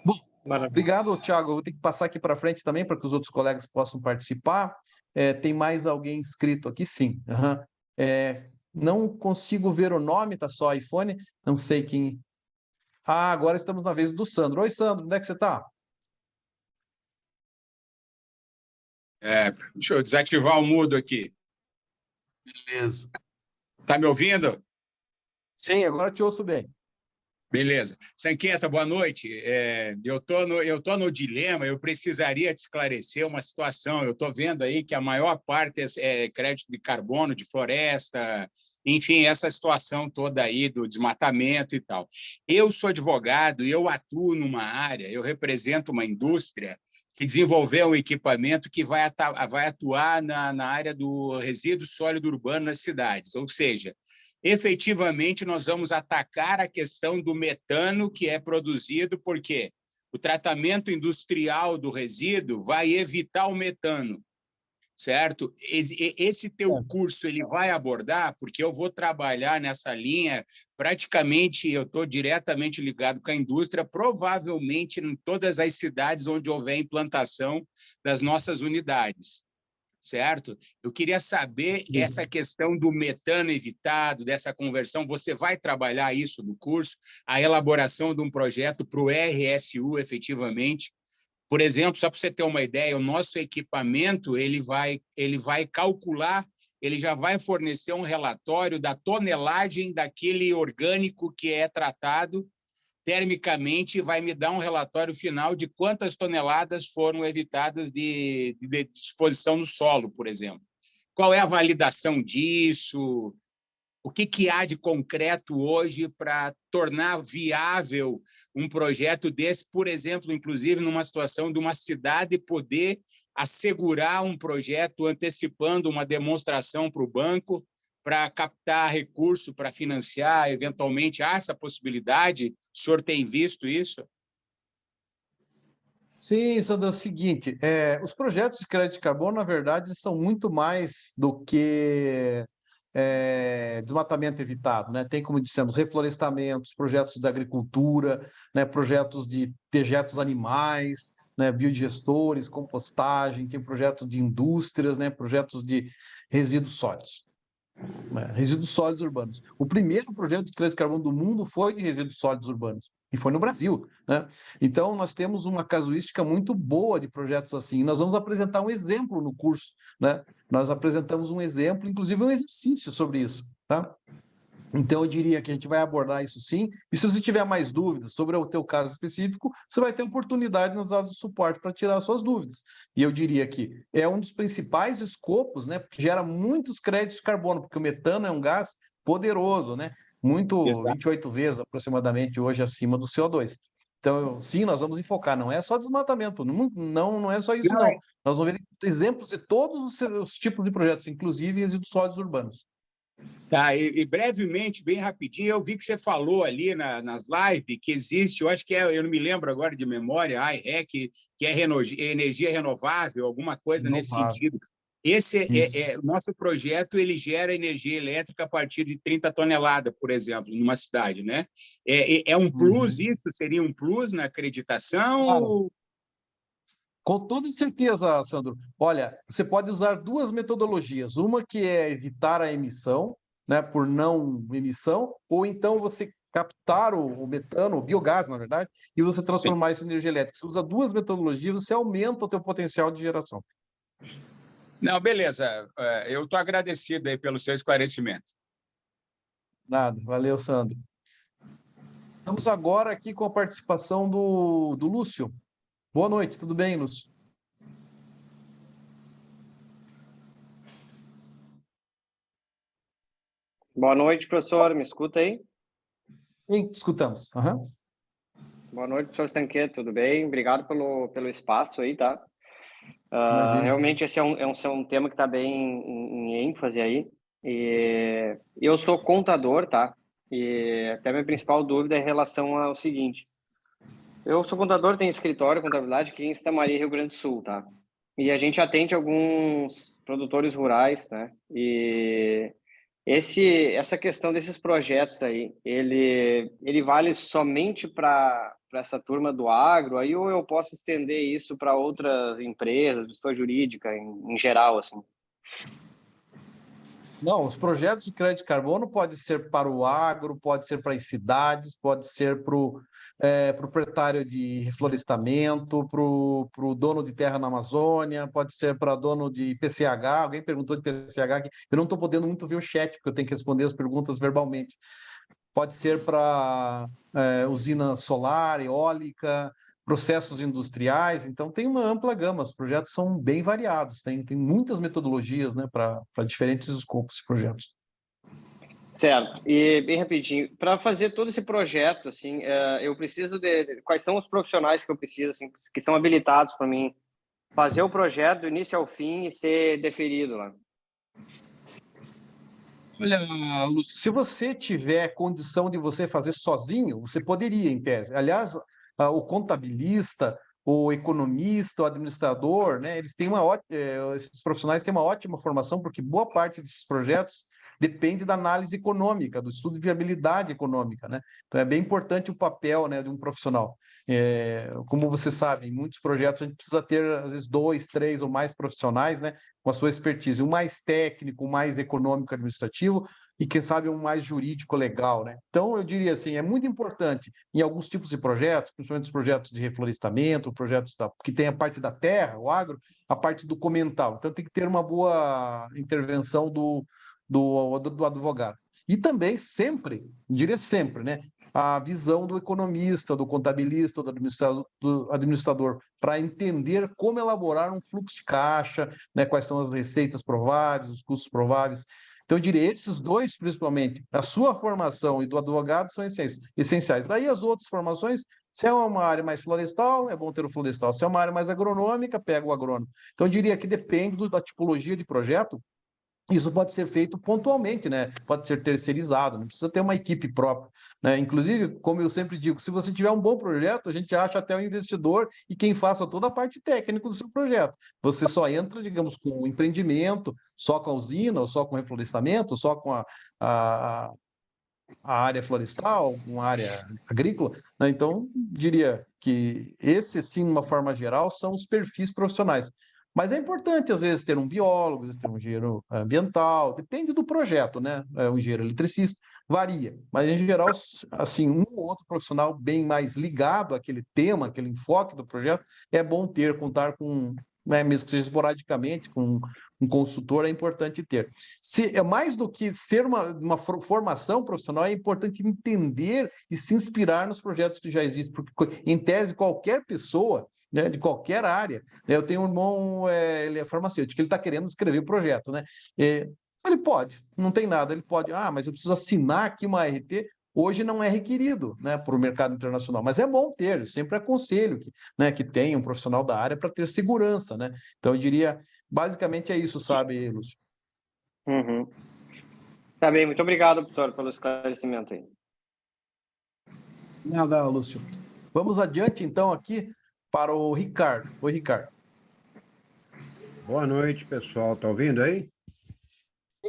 Bom, obrigado, Thiago. Eu vou ter que passar aqui para frente também, para que os outros colegas possam participar. Tem mais alguém inscrito aqui? Sim. Uhum. Não consigo ver o nome, tá só iPhone, não sei quem. Ah, agora estamos na vez do Sandro. Oi, Sandro, onde é que você está? Deixa eu desativar o mudo aqui. Beleza. Tá me ouvindo? Sim, agora te ouço bem. Beleza. Sanqueta, boa noite. Eu tô no dilema, eu precisaria te esclarecer uma situação. Eu estou vendo aí que a maior parte é crédito de carbono, de floresta, enfim, essa situação toda aí do desmatamento e tal. Eu sou advogado e eu atuo numa área, eu represento uma indústria que desenvolveu um equipamento que vai atuar na área do resíduo sólido urbano nas cidades, ou seja, efetivamente nós vamos atacar a questão do metano que é produzido, porque o tratamento industrial do resíduo vai evitar o metano, certo? Esse teu curso ele vai abordar, porque eu vou trabalhar nessa linha, praticamente eu estou diretamente ligado com a indústria, provavelmente em todas as cidades onde houver implantação das nossas unidades, certo? Eu queria saber essa questão do metano evitado, dessa conversão, você vai trabalhar isso no curso, a elaboração de um projeto para o RSU, efetivamente. Por exemplo, só para você ter uma ideia, o nosso equipamento ele vai calcular, ele já vai fornecer um relatório da tonelagem daquele orgânico que é tratado termicamente, vai me dar um relatório final de quantas toneladas foram evitadas de disposição no solo, por exemplo. Qual é a validação disso? O que há de concreto hoje para tornar viável um projeto desse, por exemplo, inclusive numa situação de uma cidade poder assegurar um projeto antecipando uma demonstração para o banco para captar recurso para financiar, eventualmente, há essa possibilidade? O senhor tem visto isso? Sim, Sandro, é o seguinte, os projetos de crédito de carbono, na verdade, são muito mais do que desmatamento evitado, né? Tem, como dissemos, reflorestamentos, projetos da agricultura, né? Projetos de dejetos animais, né? Biodigestores, compostagem, tem projetos de indústrias, né? Projetos de resíduos sólidos. Resíduos sólidos urbanos. O primeiro projeto de crédito de carbono do mundo foi de resíduos sólidos urbanos, e foi no Brasil, né? Então, nós temos uma casuística muito boa de projetos assim. Nós vamos apresentar um exemplo no curso, né? Nós apresentamos um exemplo, inclusive um exercício sobre isso, tá? Então, eu diria que a gente vai abordar isso sim, e se você tiver mais dúvidas sobre o teu caso específico, você vai ter oportunidade nas aulas de suporte para tirar suas dúvidas. E eu diria que é um dos principais escopos, né, que gera muitos créditos de carbono, porque o metano é um gás poderoso, né, Exato. 28 vezes aproximadamente hoje acima do CO2. Então, sim, nós vamos enfocar, não é só desmatamento, não é só isso, não. Nós vamos ver exemplos de todos os tipos de projetos, inclusive resíduos sólidos urbanos. Tá, e brevemente, bem rapidinho, eu vi que você falou ali nas lives que existe, eu acho que eu não me lembro agora de memória, a IREC, que é energia renovável, alguma coisa nesse sentido. Esse nosso projeto, ele gera energia elétrica a partir de 30 toneladas, por exemplo, numa cidade, né? É um plus isso? Seria um plus na acreditação? Claro. Com toda certeza, Sandro. Olha, você pode usar 2 metodologias. Uma que é evitar a emissão, né, por não emissão, ou então você captar o metano, o biogás, na verdade, e você transformar isso em energia elétrica. Você usa 2 metodologias, você aumenta o teu potencial de geração. Não, beleza. Eu estou agradecido aí pelo seu esclarecimento. Nada. Valeu, Sandro. Estamos agora aqui com a participação do Lúcio. Boa noite, tudo bem, Lúcio? Boa noite, professor. Me escuta aí? Sim, escutamos. Uhum. Boa noite, professor Sanqueta, tudo bem? Obrigado pelo espaço aí, tá? Realmente esse é um tema que está bem em ênfase aí. E eu sou contador, tá? E até minha principal dúvida é em relação ao seguinte. Eu sou contador, tenho escritório de contabilidade aqui em Santa Maria, Rio Grande do Sul, tá? E a gente atende alguns produtores rurais, né? E essa questão desses projetos aí, ele vale somente para essa turma do agro, aí ou eu posso estender isso para outras empresas, pessoa jurídica em geral, assim? Não, os projetos de crédito de carbono pode ser para o agro, pode ser para as cidades, pode ser para o proprietário de reflorestamento, para o dono de terra na Amazônia, pode ser para dono de PCH. Alguém perguntou de PCH aqui. Eu não estou podendo muito ver o chat, porque eu tenho que responder as perguntas verbalmente. Pode ser para usina solar, eólica, processos industriais. Então, tem uma ampla gama. Os projetos são bem variados. Tem muitas metodologias, né, para diferentes escopos de projetos. Certo. E bem rapidinho, para fazer todo esse projeto, assim, eu preciso quais são os profissionais que eu preciso, assim, que são habilitados para mim fazer o projeto do início ao fim e ser deferido lá? Olha, Lúcio, se você tiver condição de você fazer sozinho, você poderia, em tese. Aliás, o contabilista, o economista, o administrador, né, esses profissionais têm uma ótima formação, porque boa parte desses projetos depende da análise econômica, do estudo de viabilidade econômica, né? Então é bem importante o papel, né, de um profissional. Como você sabe, em muitos projetos a gente precisa ter, às vezes, 2, 3 ou mais profissionais, né, com a sua expertise, um mais técnico, um mais econômico administrativo e, quem sabe, um mais jurídico legal, né? Então, eu diria assim, é muito importante em alguns tipos de projetos, principalmente os projetos de reflorestamento, projetos que tem a parte da terra, o agro, a parte documental. Então, tem que ter uma boa intervenção do advogado. E também sempre, diria sempre, né, a visão do economista, do contabilista, do administrador, para entender como elaborar um fluxo de caixa, né, quais são as receitas prováveis, os custos prováveis. Então, eu diria, esses dois, principalmente, a sua formação e do advogado, são essenciais. Daí, as outras formações, se é uma área mais florestal, é bom ter o florestal. Se é uma área mais agronômica, pega o agrônomo. Então, eu diria que depende da tipologia de projeto. Isso pode ser feito pontualmente, né? Pode ser terceirizado, não precisa ter uma equipe própria, né? Inclusive, como eu sempre digo, se você tiver um bom projeto, a gente acha até um investidor e quem faça toda a parte técnica do seu projeto. Você só entra, digamos, com o empreendimento, só com a usina, ou só com o reflorestamento, só com a área florestal, uma área agrícola, né? Então, diria que esse, sim, de uma forma geral, são os perfis profissionais. Mas é importante, às vezes, ter um biólogo, às vezes, ter um engenheiro ambiental, depende do projeto, né? Um engenheiro eletricista, varia. Mas, em geral, assim, um ou outro profissional bem mais ligado àquele tema, aquele enfoque do projeto, é bom contar com, né, mesmo que seja esporadicamente, com um consultor, é importante ter. É mais do que ser uma formação profissional, é importante entender e se inspirar nos projetos que já existem, porque, em tese, qualquer pessoa, né, de qualquer área, né, eu tenho um irmão, ele é farmacêutico, ele está querendo escrever o projeto, né? Ele pode, não tem nada, ele pode, mas eu preciso assinar aqui uma ART. Hoje não é requerido, né, para o mercado internacional, mas é bom ter, eu sempre aconselho que tenha um profissional da área para ter segurança, né? Então, eu diria, basicamente é isso, sabe, Lúcio? Uhum. Tá bem, muito obrigado, professor, pelo esclarecimento aí. Nada, Lúcio. Vamos adiante, então, aqui para o Ricardo. Oi, Ricardo. Boa noite, pessoal. Tá ouvindo aí?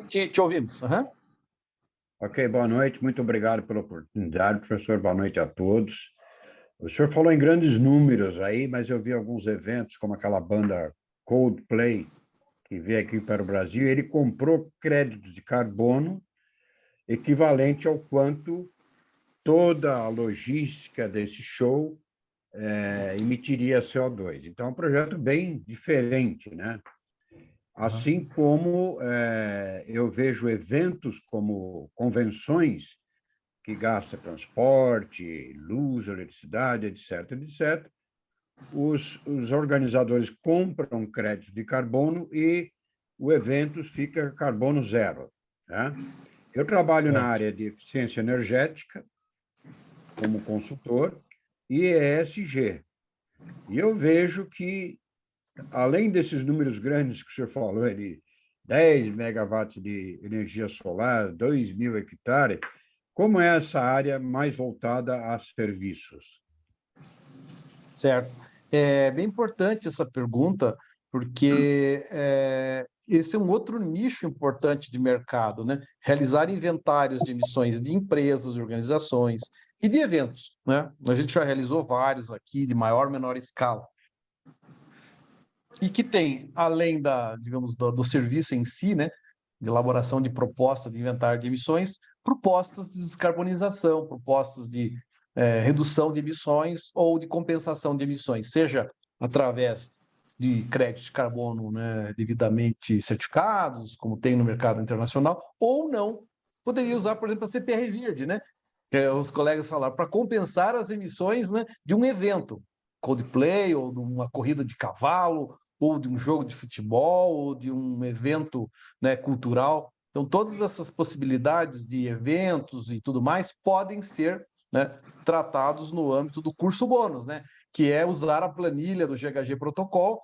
Te ouvimos. Uhum. Ok, boa noite. Muito obrigado pela oportunidade, professor. Boa noite a todos. O senhor falou em grandes números aí, mas eu vi alguns eventos, como aquela banda Coldplay, que veio aqui para o Brasil, e ele comprou créditos de carbono equivalente ao quanto toda a logística desse show emitiria CO2. Então, é um projeto bem diferente, né? Assim como eu vejo eventos como convenções que gastam transporte, luz, eletricidade, etc., etc., os organizadores compram crédito de carbono e o evento fica carbono zero, né? Eu trabalho na área de eficiência energética como consultor e ESG. E eu vejo que, além desses números grandes que o senhor falou, 10 megawatts de energia solar, 2.000 hectares, como é essa área mais voltada a serviços? Certo. É bem importante essa pergunta, porque esse é um outro nicho importante de mercado, né? Realizar inventários de emissões de empresas, de organizações e de eventos, né? A gente já realizou vários aqui, de maior ou menor escala. E que tem, além digamos, do serviço em si, né? De elaboração de propostas de inventário de emissões, propostas de descarbonização, propostas de redução de emissões ou de compensação de emissões, seja através de créditos de carbono, né, devidamente certificados, como tem no mercado internacional, ou não. Poderia usar, por exemplo, a CPR Verde, né? Os colegas falaram, para compensar as emissões, né, de um evento, Coldplay, ou de uma corrida de cavalo, ou de um jogo de futebol, ou de um evento, né, cultural. Então, todas essas possibilidades de eventos e tudo mais podem ser, né, tratados no âmbito do curso bônus, né, que é usar a planilha do GHG Protocol,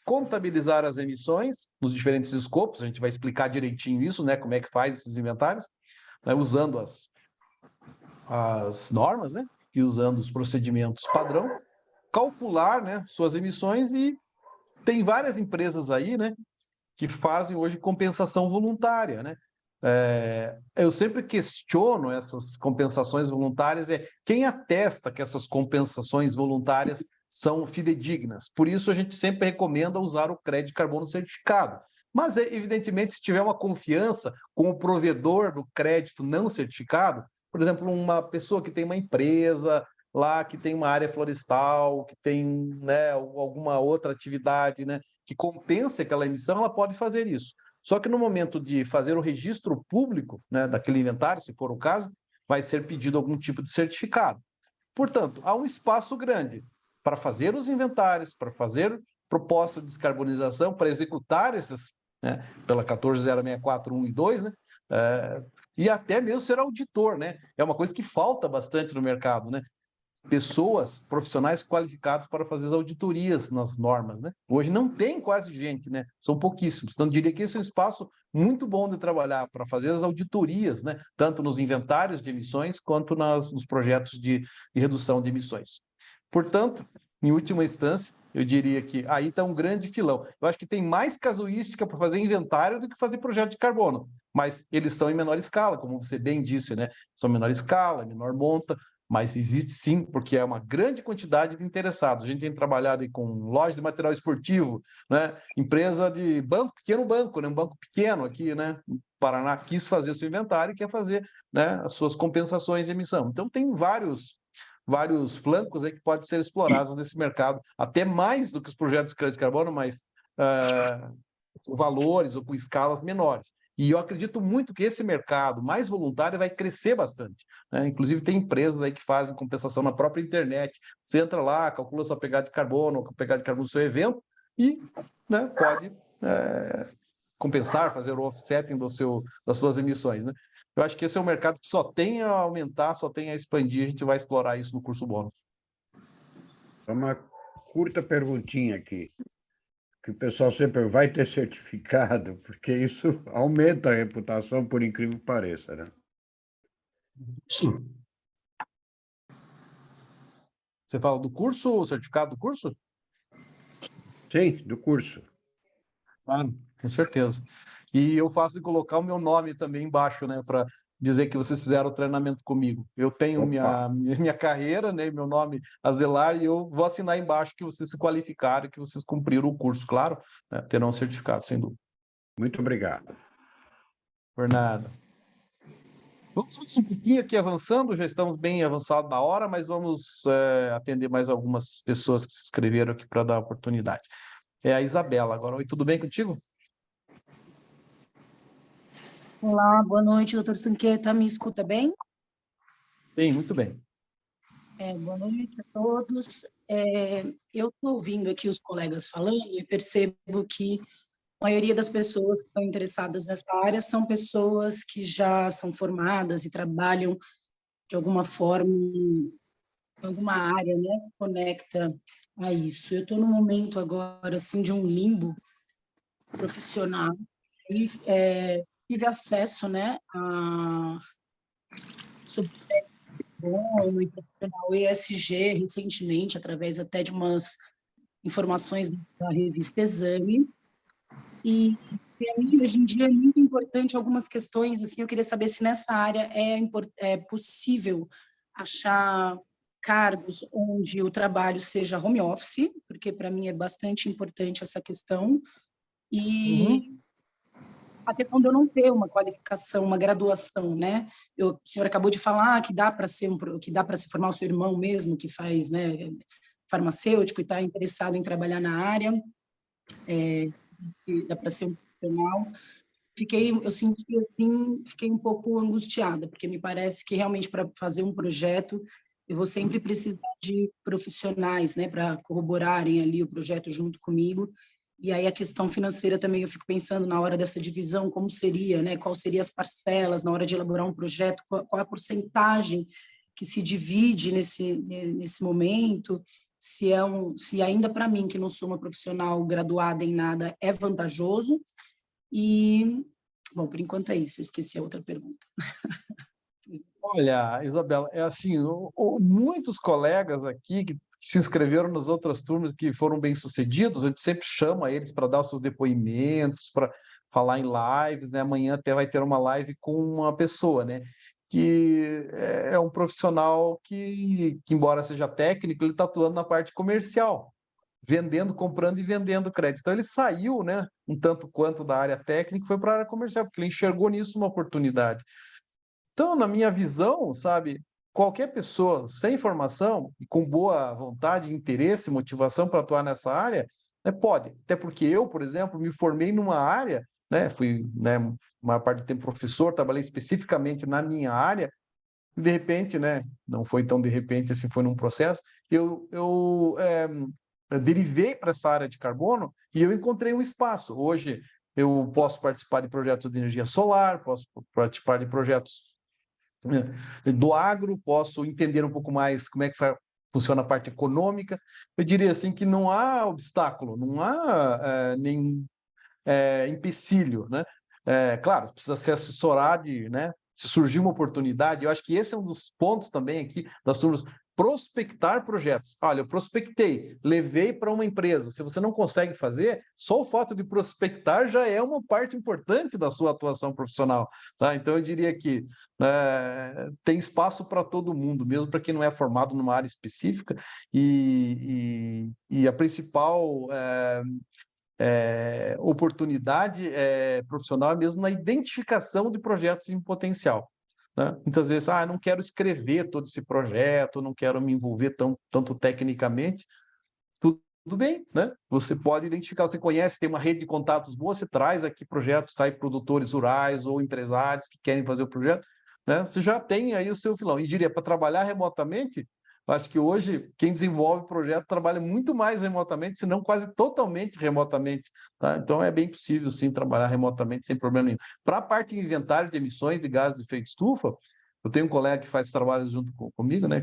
contabilizar as emissões nos diferentes escopos, a gente vai explicar direitinho isso, né, como é que faz esses inventários, né, usando as normas, né, e usando os procedimentos padrão, calcular, né, suas emissões, e tem várias empresas aí, né, que fazem hoje compensação voluntária, né? Eu sempre questiono essas compensações voluntárias, quem atesta que essas compensações voluntárias são fidedignas. Por isso, a gente sempre recomenda usar o crédito de carbono certificado. Mas, evidentemente, se tiver uma confiança com o provedor do crédito não certificado, por exemplo, uma pessoa que tem uma empresa lá, que tem uma área florestal, que tem, né, alguma outra atividade, né, que compense aquela emissão, ela pode fazer isso. Só que no momento de fazer o registro público, né, daquele inventário, se for o caso, vai ser pedido algum tipo de certificado. Portanto, há um espaço grande para fazer os inventários, para fazer proposta de descarbonização, para executar esses, né, pela 14.064.1 e 2, né, e até mesmo ser auditor, né? É uma coisa que falta bastante no mercado, né? Pessoas, profissionais qualificados para fazer as auditorias nas normas, né? Hoje não tem quase gente, né? São pouquíssimos. Então, eu diria que esse é um espaço muito bom de trabalhar para fazer as auditorias, né? Tanto nos inventários de emissões quanto nos projetos de redução de emissões. Portanto, em última instância, eu diria que aí está um grande filão. Eu acho que tem mais casuística para fazer inventário do que fazer projeto de carbono, mas eles são em menor escala, como você bem disse, né? São menor escala, menor monta, mas existe sim, porque é uma grande quantidade de interessados. A gente tem trabalhado aí com loja de material esportivo, né? Empresa de banco, pequeno banco, né? Um banco pequeno aqui, né? No Paraná, quis fazer o seu inventário e quer fazer, né, as suas compensações de emissão. Então, tem vários flancos aí que podem ser explorados nesse mercado, até mais do que os projetos de crédito de carbono, mas com valores ou com escalas menores. E eu acredito muito que esse mercado mais voluntário vai crescer bastante, né? Inclusive, tem empresas aí que fazem compensação na própria internet. Você entra lá, calcula sua pegada de carbono, a pegada de carbono do seu evento e, né, pode compensar, fazer o offsetting das suas emissões, né? Eu acho que esse é um mercado que só tem a aumentar, só tem a expandir. A gente vai explorar isso no curso bônus. Uma curta perguntinha aqui, que o pessoal sempre vai ter certificado, porque isso aumenta a reputação, por incrível que pareça, né? Sim. Você fala do curso, o certificado do curso? Sim, do curso. Ah, com certeza. E eu faço de colocar o meu nome também embaixo, né, para dizer que vocês fizeram o treinamento comigo. Eu tenho minha carreira, né, meu nome Azelar, e eu vou assinar embaixo que vocês se qualificaram, que vocês cumpriram o curso, claro, né, terão um certificado, sem dúvida. Muito obrigado. Por nada. Vamos um pouquinho aqui avançando, já estamos bem avançados na hora, mas vamos atender mais algumas pessoas que se inscreveram aqui para dar oportunidade. É a Isabela agora. Oi, tudo bem contigo? Olá, boa noite, doutor Sanqueta. Me escuta bem? Sim, muito bem. Boa noite a todos. Eu estou ouvindo aqui os colegas falando e percebo que a maioria das pessoas que estão interessadas nessa área são pessoas que já são formadas e trabalham de alguma forma em alguma área, né, que conecta a isso. Eu estou num momento agora, assim, de um limbo profissional e tive acesso, né, sobre carbono e profissional ESG recentemente, através até de umas informações da revista Exame. E para mim, hoje em dia, é muito importante algumas questões, assim, eu queria saber se nessa área é possível achar cargos onde o trabalho seja home office, porque para mim é bastante importante essa questão, e até quando eu não tenho uma qualificação, uma graduação, né? O senhor acabou de falar que dá para se formar o seu irmão mesmo, que faz, né, farmacêutico e está interessado em trabalhar na área, dá para ser um profissional. Eu senti assim, fiquei um pouco angustiada, porque me parece que realmente para fazer um projeto eu vou sempre precisar de profissionais, né, para corroborarem ali o projeto junto comigo. E aí a questão financeira também eu fico pensando na hora dessa divisão, como seria, né, qual seriam as parcelas na hora de elaborar um projeto, qual a porcentagem que se divide nesse momento, se ainda para mim, que não sou uma profissional graduada em nada, é vantajoso. E, bom, por enquanto é isso, eu esqueci a outra pergunta. Olha, Isabela, é assim, muitos colegas aqui que se inscreveram nas outras turmas que foram bem-sucedidos, a gente sempre chama eles para dar os seus depoimentos, para falar em lives, né? Amanhã até vai ter uma live com uma pessoa, né? Que é um profissional que embora seja técnico, ele está atuando na parte comercial, vendendo, comprando e vendendo crédito. Então ele saiu, né, um tanto quanto da área técnica, foi para a área comercial, porque ele enxergou nisso uma oportunidade. Então, na minha visão, sabe, qualquer pessoa sem formação e com boa vontade, interesse, motivação para atuar nessa área, né, pode. Até porque eu, por exemplo, me formei numa área, né, fui, né, maior parte do tempo professor, trabalhei especificamente na minha área, e de repente, né, não foi tão de repente assim, foi num processo, eu derivei para essa área de carbono e eu encontrei um espaço. Hoje eu posso participar de projetos de energia solar, posso participar de projetos do agro, posso entender um pouco mais como é que funciona a parte econômica. Eu diria assim que não há obstáculo, não há nenhum empecilho, né? Claro, precisa ser assessorado, né? Se surgir uma oportunidade, eu acho que esse é um dos pontos também aqui das turmas, prospectar projetos. Olha, eu prospectei, levei para uma empresa. Se você não consegue fazer, só o fato de prospectar já é uma parte importante da sua atuação profissional, tá? Então, eu diria que tem espaço para todo mundo, mesmo para quem não é formado numa área específica, e a principal oportunidade profissional é mesmo na identificação de projetos em potencial. Né? Muitas vezes, não quero escrever todo esse projeto, não quero me envolver tanto tecnicamente. Tudo bem, né? Você pode identificar, você conhece, tem uma rede de contatos boa, você traz aqui projetos, tá? Produtores rurais ou empresários que querem fazer o projeto, né? Você já tem aí o seu filão. E diria, para trabalhar remotamente, acho que hoje quem desenvolve projeto trabalha muito mais remotamente, se não quase totalmente remotamente. Tá? Então é bem possível, sim, trabalhar remotamente sem problema nenhum. Para a parte de inventário de emissões de gases de efeito estufa, eu tenho um colega que faz trabalhos junto comigo, né,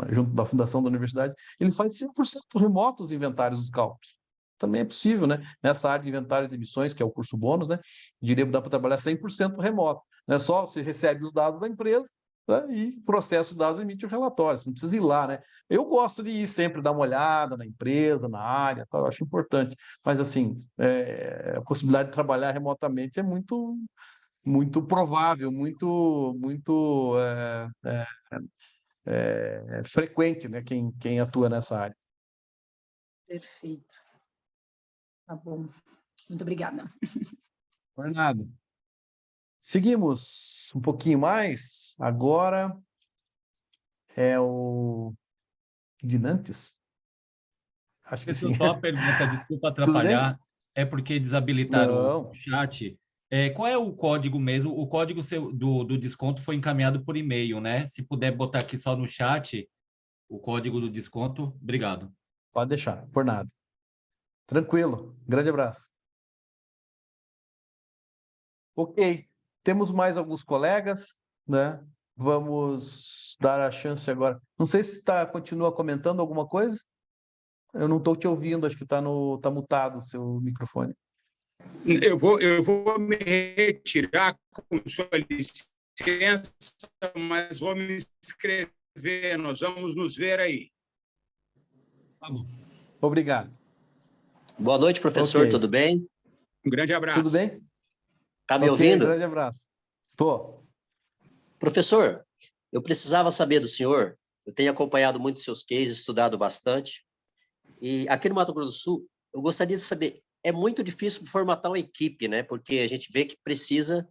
junto da fundação da universidade, ele faz 100% remoto os inventários dos cálculos. Também é possível, né? Nessa área de inventário de emissões, que é o curso bônus, né? Diria que dá para trabalhar 100% remoto. Né? Só você recebe os dados da empresa, né? E processa os dados e emite o relatório. Você não precisa ir lá, né? Eu gosto de ir sempre dar uma olhada na empresa, na área, tal, eu acho importante. Mas, assim, a possibilidade de trabalhar remotamente é muito, muito provável, muito frequente, né? Quem atua nessa área. Perfeito. Tá bom. Muito obrigada. Por nada. Seguimos um pouquinho mais. Agora é o Dinantes. Acho que sim. Só uma pergunta, desculpa atrapalhar. É porque desabilitaram o chat. Qual é o código mesmo? O código do desconto foi encaminhado por e-mail, né? Se puder botar aqui só no chat o código do desconto, obrigado. Pode deixar, por nada. Tranquilo. Grande abraço. Ok. Temos mais alguns colegas, né? Vamos dar a chance agora. Não sei se continua comentando alguma coisa. Eu não estou te ouvindo, acho que está mutado o seu microfone. Eu vou me retirar com sua licença licença, mas vou me inscrever. Nós vamos nos ver aí. Tá bom. Obrigado. Boa noite, professor, Ok. tudo bem? Um grande abraço. Tudo bem? Tá me Ok, ouvindo? grande abraço. Tô. Professor, eu precisava saber do senhor, eu tenho acompanhado muito seus cases, estudado bastante, e aqui no Mato Grosso do Sul, eu gostaria de saber, é muito difícil formatar uma equipe, né? Porque a gente vê que precisa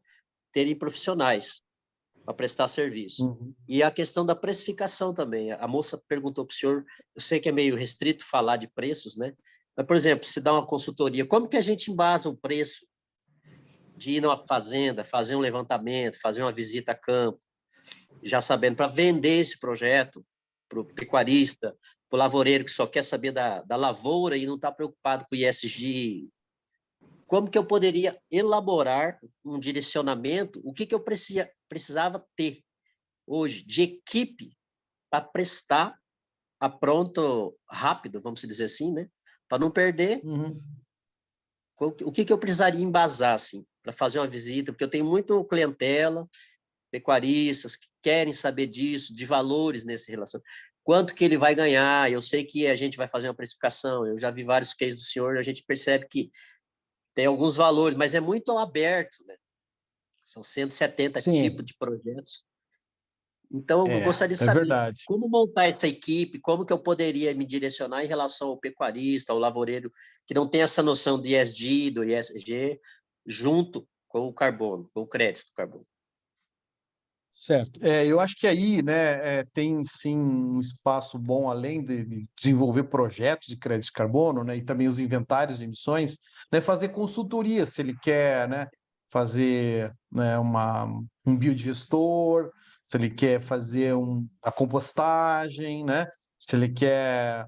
terem profissionais para prestar serviço. Uhum. E a questão da precificação também. A moça perguntou para o senhor, eu sei que é meio restrito falar de preços, né? Mas, por exemplo, se dá uma consultoria, como que a gente embasa o preço de ir numa fazenda, fazer um levantamento, fazer uma visita a campo, já sabendo, para vender esse projeto para o pecuarista, para o lavoureiro que só quer saber da lavoura e não está preocupado com o ISG. Como que eu poderia elaborar um direcionamento? O que eu precisava ter hoje de equipe para prestar a pronto rápido, vamos dizer assim, né? Para não perder. Uhum. O que eu precisaria embasar, assim, para fazer uma visita? Porque eu tenho muito clientela, pecuaristas que querem saber disso, de valores nesse relacionamento. Quanto que ele vai ganhar? Eu sei que a gente vai fazer uma precificação, eu já vi vários cases do senhor, a gente percebe que tem alguns valores, mas é muito aberto, né? São 170 Sim. tipos de projetos. Então, eu gostaria de É saber verdade. como montar essa equipe, como que eu poderia me direcionar em relação ao pecuarista, ao lavoureiro, que não tem essa noção do ESG, do ESG, junto com o carbono, com o crédito do carbono. Certo. Eu acho que aí, né, tem sim um espaço bom, além de desenvolver projetos de crédito de carbono, né, e também os inventários de emissões, né, fazer consultoria, se ele quer, né, fazer, né, um biodigestor, se ele quer fazer a compostagem, né, se ele quer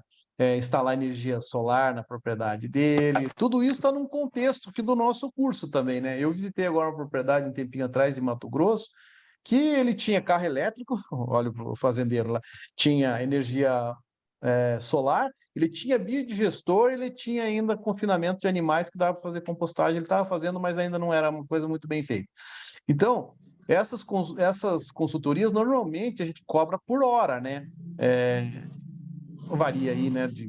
instalar energia solar na propriedade dele. Tudo isso está num contexto aqui do nosso curso também, né? Eu visitei agora uma propriedade um tempinho atrás em Mato Grosso, que ele tinha carro elétrico, olha o fazendeiro lá, tinha energia solar, ele tinha biodigestor, ele tinha ainda confinamento de animais que dava para fazer compostagem, ele estava fazendo, mas ainda não era uma coisa muito bem feita. Então, essas consultorias, normalmente, a gente cobra por hora, né? Varia aí, né, de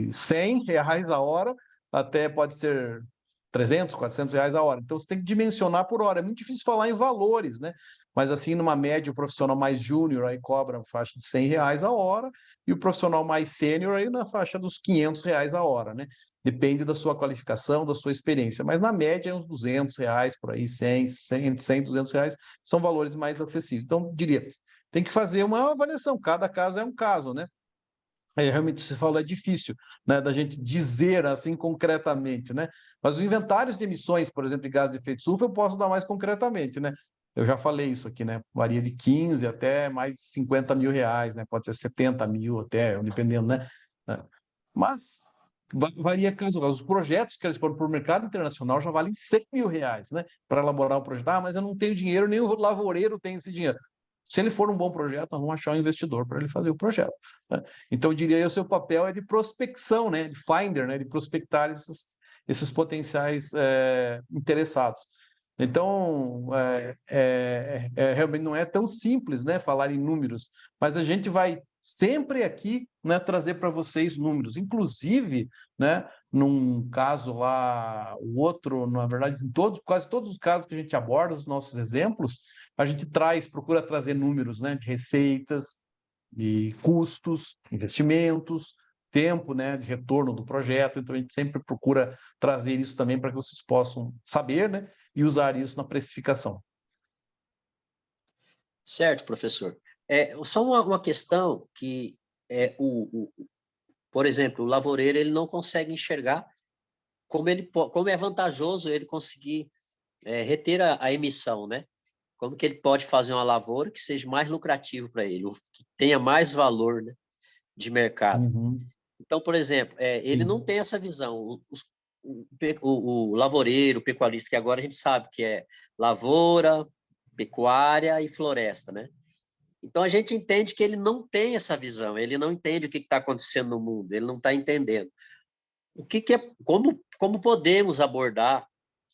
R$100 a hora, até pode ser 300, R$400 a hora. Então, você tem que dimensionar por hora. É muito difícil falar em valores, né? Mas, assim, numa média, o profissional mais júnior aí cobra a faixa de R$100 a hora e o profissional mais sênior aí na faixa dos R$500 a hora, né? Depende da sua qualificação, da sua experiência. Mas, na média, é uns R$200, por aí, 100, R$200 são valores mais acessíveis. Então, diria, tem que fazer uma avaliação. Cada caso é um caso, né? Realmente, você falou, é difícil, né, da gente dizer assim concretamente, né? Mas os inventários de emissões, por exemplo, de gases de efeito de estufa, eu posso dar mais concretamente, né? Eu já falei isso aqui, né? Varia de 15 até mais de 50 mil reais, né? Pode ser 70 mil até, dependendo, né? Mas varia caso a caso. Os projetos que eles foram para o mercado internacional já valem 100 mil reais, né? Para elaborar o projeto. Mas eu não tenho dinheiro, nem o lavoureiro tem esse dinheiro. Se ele for um bom projeto, nós vamos achar um investidor para ele fazer o projeto, né? Então, eu diria que o seu papel é de prospecção, né? De finder, né? De prospectar esses potenciais interessados. Então, realmente não é tão simples, né, falar em números, mas a gente vai sempre aqui, né, trazer para vocês números. Inclusive, né, num caso lá, o outro, na verdade, quase todos os casos que a gente aborda, os nossos exemplos, a gente procura trazer números, né, de receitas, de custos, investimentos, tempo, né, de retorno do projeto. Então, a gente sempre procura trazer isso também para que vocês possam saber, né, e usar isso na precificação. Certo, professor. Só uma questão que por exemplo, o lavoureiro ele não consegue enxergar como é vantajoso ele conseguir reter a emissão, né? Como que ele pode fazer uma lavoura que seja mais lucrativo para ele, que tenha mais valor, né, de mercado. Uhum. Então, por exemplo, ele não tem essa visão. O lavoureiro, o pecuarista, que agora a gente sabe que é lavoura, pecuária e floresta, né? Então, a gente entende que ele não tem essa visão, ele não entende o que está acontecendo no mundo, ele não está entendendo. Como podemos abordar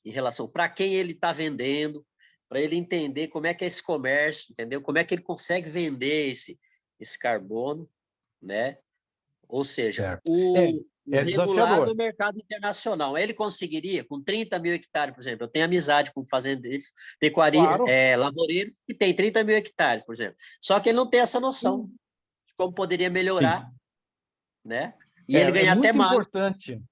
em relação para quem ele está vendendo, para ele entender como é que é esse comércio, entendeu? Como é que ele consegue vender esse carbono, né? Ou seja, o regular do mercado internacional, ele conseguiria, com 30 mil hectares, por exemplo, eu tenho amizade com fazendeiros, pecuaristas, lavoureiros, que tem 30 mil hectares, por exemplo. Só que ele não tem essa noção de como poderia melhorar, né? E ele ganha até mais. Importante.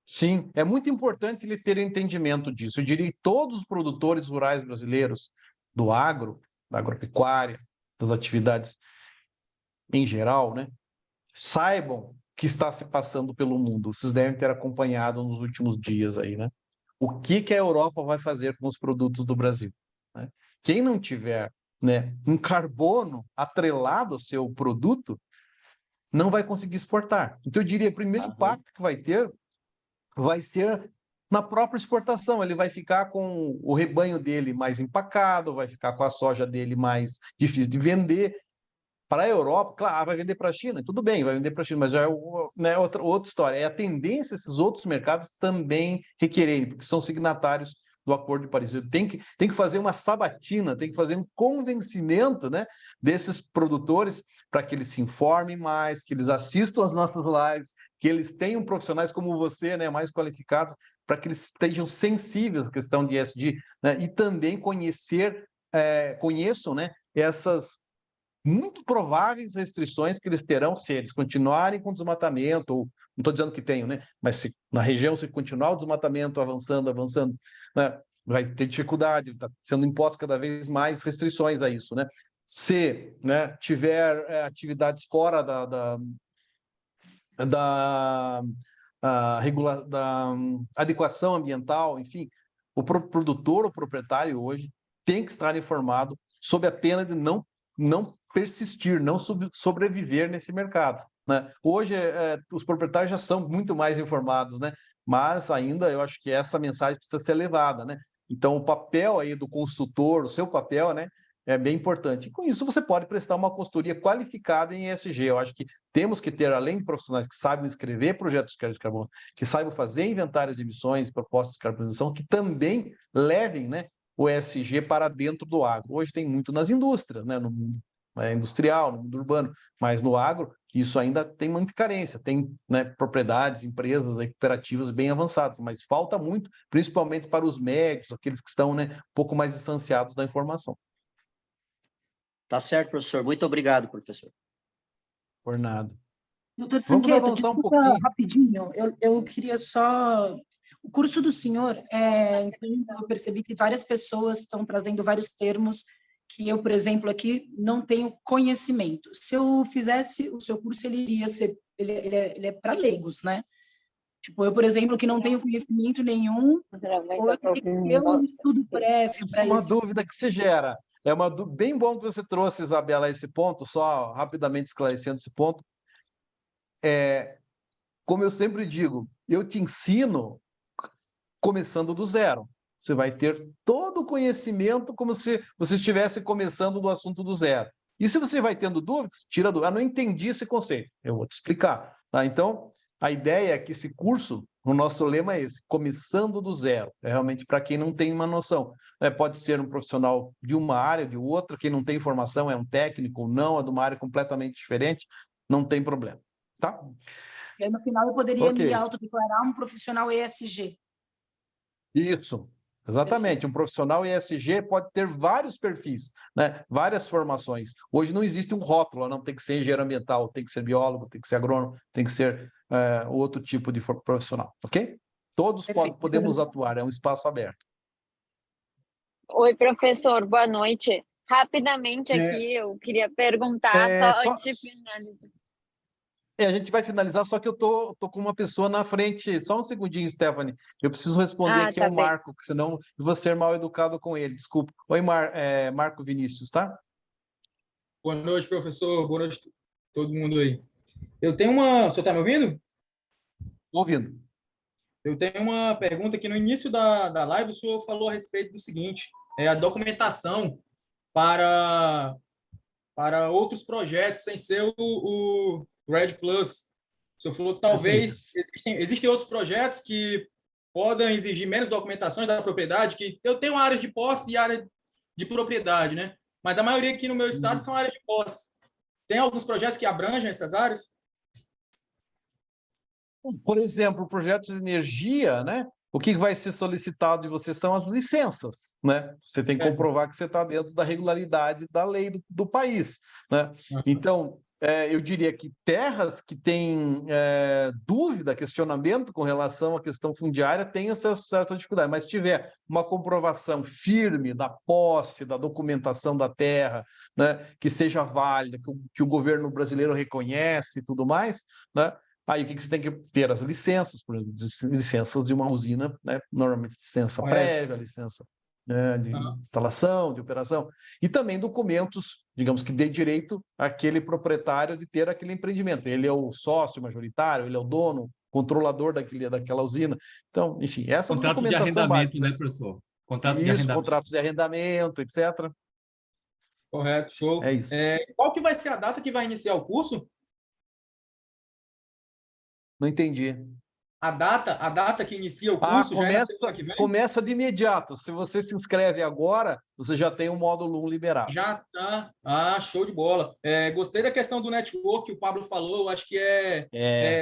Sim, é muito importante ele ter entendimento disso. Eu diria que todos os produtores rurais brasileiros, do agro, da agropecuária, das atividades em geral, né, saibam o que está se passando pelo mundo. Vocês devem ter acompanhado nos últimos dias aí, né? O que a Europa vai fazer com os produtos do Brasil, né? Quem não tiver, né, um carbono atrelado ao seu produto, não vai conseguir exportar. Então, eu diria, o primeiro impacto que vai ser na própria exportação. Ele vai ficar com o rebanho dele mais empacado, vai ficar com a soja dele mais difícil de vender. Para a Europa, claro, vai vender para a China, tudo bem, vai vender para a China, mas já é, né, outra história. É a tendência esses outros mercados também requererem, porque são signatários do Acordo de Paris. Tem que fazer uma sabatina, tem que fazer um convencimento, né, desses produtores para que eles se informem mais, que eles assistam às nossas lives, que eles tenham profissionais como você, né, mais qualificados, para que eles estejam sensíveis à questão de ESG, né, e também conheçam, né, essas muito prováveis restrições que eles terão se eles continuarem com desmatamento, ou não estou dizendo que tenham, né? Mas se na região se continuar o desmatamento avançando, né? Vai ter dificuldade, está sendo imposto cada vez mais restrições a isso, né? Se, né, tiver atividades fora da adequação ambiental, enfim, o produtor, o proprietário hoje tem que estar informado sob a pena de não persistir, não sobreviver nesse mercado, né? Hoje, os proprietários já são muito mais informados, né? Mas ainda eu acho que essa mensagem precisa ser levada, né? Então, o papel aí do consultor, o seu papel, né, é bem importante. E com isso, você pode prestar uma consultoria qualificada em ESG. Eu acho que temos que ter, além de profissionais que saibam escrever projetos de crédito de carbono, que saibam fazer inventários de emissões e propostas de carbonização, que também levem, né, o ESG para dentro do agro. Hoje tem muito nas indústrias, né, no mundo industrial, no mundo urbano, mas no agro isso ainda tem muita carência. Tem, né, propriedades, empresas, cooperativas bem avançadas, mas falta muito, principalmente para os médicos, aqueles que estão, né, um pouco mais distanciados da informação. Tá certo, professor. Muito obrigado, professor. Por nada. Doutor Vamos Sanqueta, avançar um desculpa, pouquinho. rapidinho, eu queria só... O curso do senhor, eu percebi que várias pessoas estão trazendo vários termos que eu, por exemplo, aqui não tenho conhecimento. Se eu fizesse o seu curso, ele iria ser... Ele é para leigos, né? Tipo, eu, por exemplo, que não tenho conhecimento nenhum, ou eu teria que ter um estudo prévio para isso. Uma dúvida que se gera. É bem bom que você trouxe, Isabela, esse ponto, só rapidamente esclarecendo esse ponto. Como eu sempre digo, eu te ensino começando do zero. Você vai ter todo o conhecimento como se você estivesse começando do assunto do zero. E se você vai tendo dúvidas, tira dúvida. Não entendi esse conceito. Eu vou te explicar. Tá? Então, a ideia é que esse curso, o nosso lema é esse, começando do zero. É realmente para quem não tem uma noção. Pode ser um profissional de uma área, de outra, quem não tem formação é um técnico ou não, é de uma área completamente diferente, não tem problema. Tá? E aí, no final, eu poderia me autodeclarar um profissional ESG. Isso, exatamente. Perfeito. Um profissional ESG pode ter vários perfis, né? Várias formações. Hoje não existe um rótulo, não tem que ser engenheiro ambiental, tem que ser biólogo, tem que ser agrônomo, tem que ser outro tipo de profissional, ok? Todos podemos atuar, é um espaço aberto. Oi, professor, boa noite. Rapidamente aqui, eu queria perguntar, antes de finalizar. A gente vai finalizar, só que eu tô com uma pessoa na frente. Só um segundinho, Stephanie. Eu preciso responder aqui ao Marco, senão eu vou ser mal educado com ele. Desculpa. Oi, Marco Vinícius, tá? Boa noite, professor. Boa noite todo mundo aí. Eu tenho uma... O senhor está me ouvindo? Ouvindo. Eu tenho uma pergunta que no início da live o senhor falou a respeito do seguinte, a documentação para outros projetos sem ser o Red Plus. O senhor falou que talvez existem outros projetos que podem exigir menos documentações da propriedade, que eu tenho áreas de posse e área de propriedade, né? Mas a maioria aqui no meu estado são áreas de posse. Tem alguns projetos que abrangem essas áreas? Por exemplo, projetos de energia, né? O que vai ser solicitado de você são as licenças, né? Você tem que comprovar que você está dentro da regularidade da lei do país, né? Então, eu diria que terras que têm dúvida, questionamento com relação à questão fundiária, tem essa certa dificuldade, mas se tiver uma comprovação firme da posse, da documentação da terra, né? Que seja válida, que o governo brasileiro reconhece e tudo mais, né? Aí o que você tem que ter? As licenças, por exemplo, licenças de uma usina, né? Normalmente licença prévia, licença, né, de instalação, de operação, e também documentos, digamos, que dê direito àquele proprietário de ter aquele empreendimento. Ele é o sócio majoritário, ele é o dono, controlador daquela usina. Então, enfim, essa Contrato de documentação arrendamento, básica. né, professor? Contrato de Isso, arrendamento. contratos de arrendamento, etc. Correto, show. É isso. Qual que vai ser a data que vai iniciar o curso? Não entendi. A data que inicia o curso já é na semana que vem? Começa de imediato. Se você se inscreve agora, você já tem o módulo 1 liberado. Já tá. Ah, show de bola. Gostei da questão do network que o Pablo falou. Eu acho que é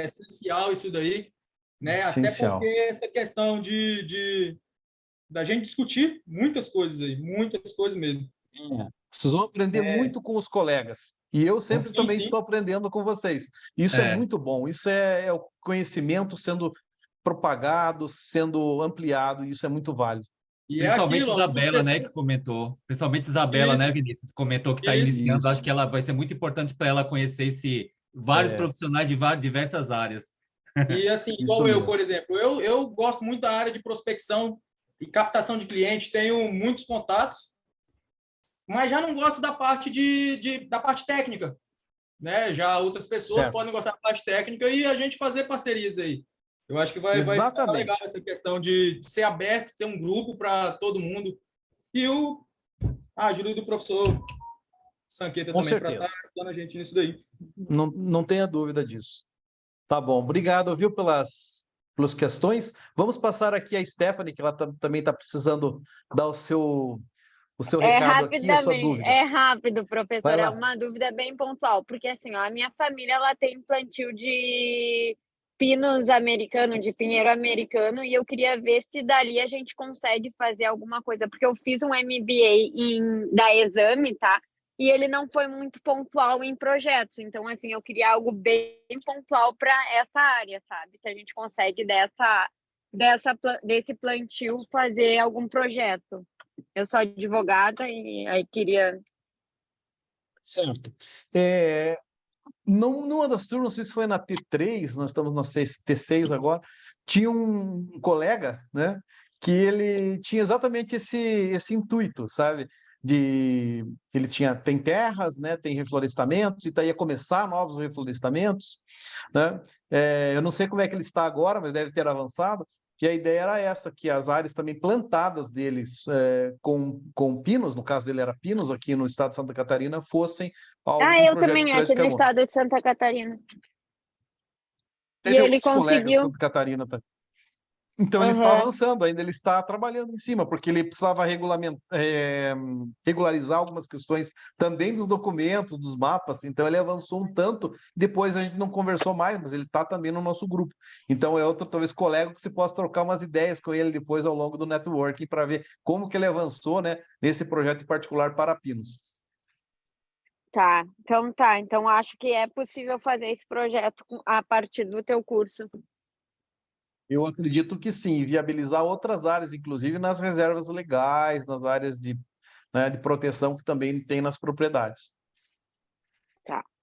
essencial isso daí, né? Essencial. Até porque essa questão da gente discutir muitas coisas aí, muitas coisas mesmo. Vocês vão aprender muito com os colegas. E eu sempre também estou aprendendo com vocês. Isso é muito bom. Isso é o conhecimento sendo propagado, sendo ampliado, e isso é muito válido. E Principalmente Isabela, né, que comentou. Principalmente Isabela, né, Vinícius, comentou que está iniciando. Acho que ela vai ser muito importante para ela conhecer vários profissionais de diversas áreas. E assim, igual eu, por exemplo, eu gosto muito da área de prospecção e captação de cliente, tenho muitos contatos, mas já não gosto da parte da parte técnica, né? Já outras pessoas podem gostar da parte técnica e a gente fazer parcerias aí. Eu acho que vai ficar legal essa questão de ser aberto, ter um grupo para todo mundo. E a ajuda do professor Sanqueta também para estar ajudando a gente nisso daí. Não tenha dúvida disso. Tá bom, obrigado, viu, pelas questões. Vamos passar aqui a Stephanie, que ela também está precisando dar o seu recado aqui, a sua dúvida. É rápido, professor, é uma dúvida bem pontual, porque assim, ó, a minha família ela tem plantio de pinos americano, de pinheiro americano, e eu queria ver se dali a gente consegue fazer alguma coisa, porque eu fiz um MBA da Exame, tá? E ele não foi muito pontual em projetos, então assim, eu queria algo bem pontual para essa área, sabe? Se a gente consegue desse plantio fazer algum projeto. Eu sou advogada e aí queria... Certo. Numa das turmas, não sei se foi na T3, nós estamos na T6 agora, tinha um colega, né, que ele tinha exatamente esse intuito, sabe? Ele tem terras, né, tem reflorestamentos, e ia começar novos reflorestamentos, né? Eu não sei como é que ele está agora, mas deve ter avançado. E a ideia era essa, que as áreas também plantadas deles com pinos, no caso dele era pinos aqui no estado de Santa Catarina, fossem algo eu também, aqui no estado de Santa Catarina. E ele conseguiu... Santa Catarina também. Então ele está avançando, ainda ele está trabalhando em cima, porque ele precisava regularizar algumas questões também dos documentos, dos mapas, então ele avançou um tanto, depois a gente não conversou mais, mas ele está também no nosso grupo. Então é outro, talvez, colega que você possa trocar umas ideias com ele depois ao longo do networking para ver como que ele avançou, né, nesse projeto em particular para pinos. Então acho que é possível fazer esse projeto a partir do teu curso. Eu acredito que sim, viabilizar outras áreas, inclusive nas reservas legais, nas áreas de proteção que também tem nas propriedades.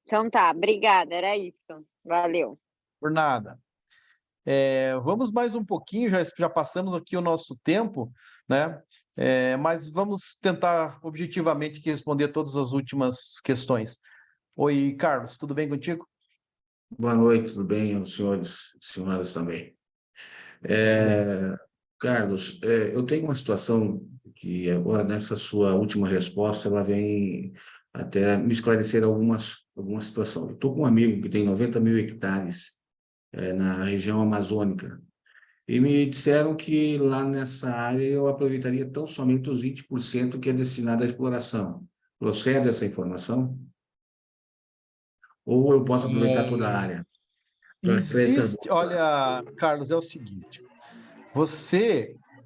Então obrigada, era isso. Valeu. Por nada. Vamos mais um pouquinho, já passamos aqui o nosso tempo, né? Mas vamos tentar objetivamente aqui responder todas as últimas questões. Oi, Carlos, tudo bem contigo? Boa noite, tudo bem, os senhores e senhoras também. Carlos, eu tenho uma situação que agora, nessa sua última resposta, ela vem até me esclarecer alguma situação. Eu estou com um amigo que tem 90 mil hectares na região amazônica, E me disseram que lá nessa área eu aproveitaria tão somente os 20% que é destinado à exploração. Procede essa informação? Ou eu posso aproveitar toda a área? Para crédito Existe, olha, Carlos, é o seguinte,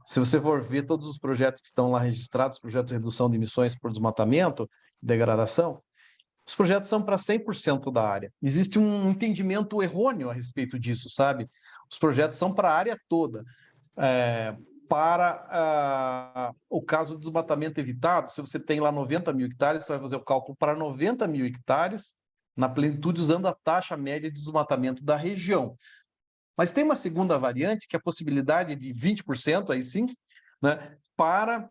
se você for ver todos os projetos que estão lá registrados, projetos de redução de emissões por desmatamento, degradação, os projetos são para 100% da área. Existe um entendimento errôneo a respeito disso, sabe? Os projetos são para a área toda. Para o caso do desmatamento evitado, se você tem lá 90 mil hectares, você vai fazer o cálculo para 90 mil hectares, na plenitude, usando a taxa média de desmatamento da região. Mas tem uma segunda variante, que é a possibilidade de 20%, aí sim, né, para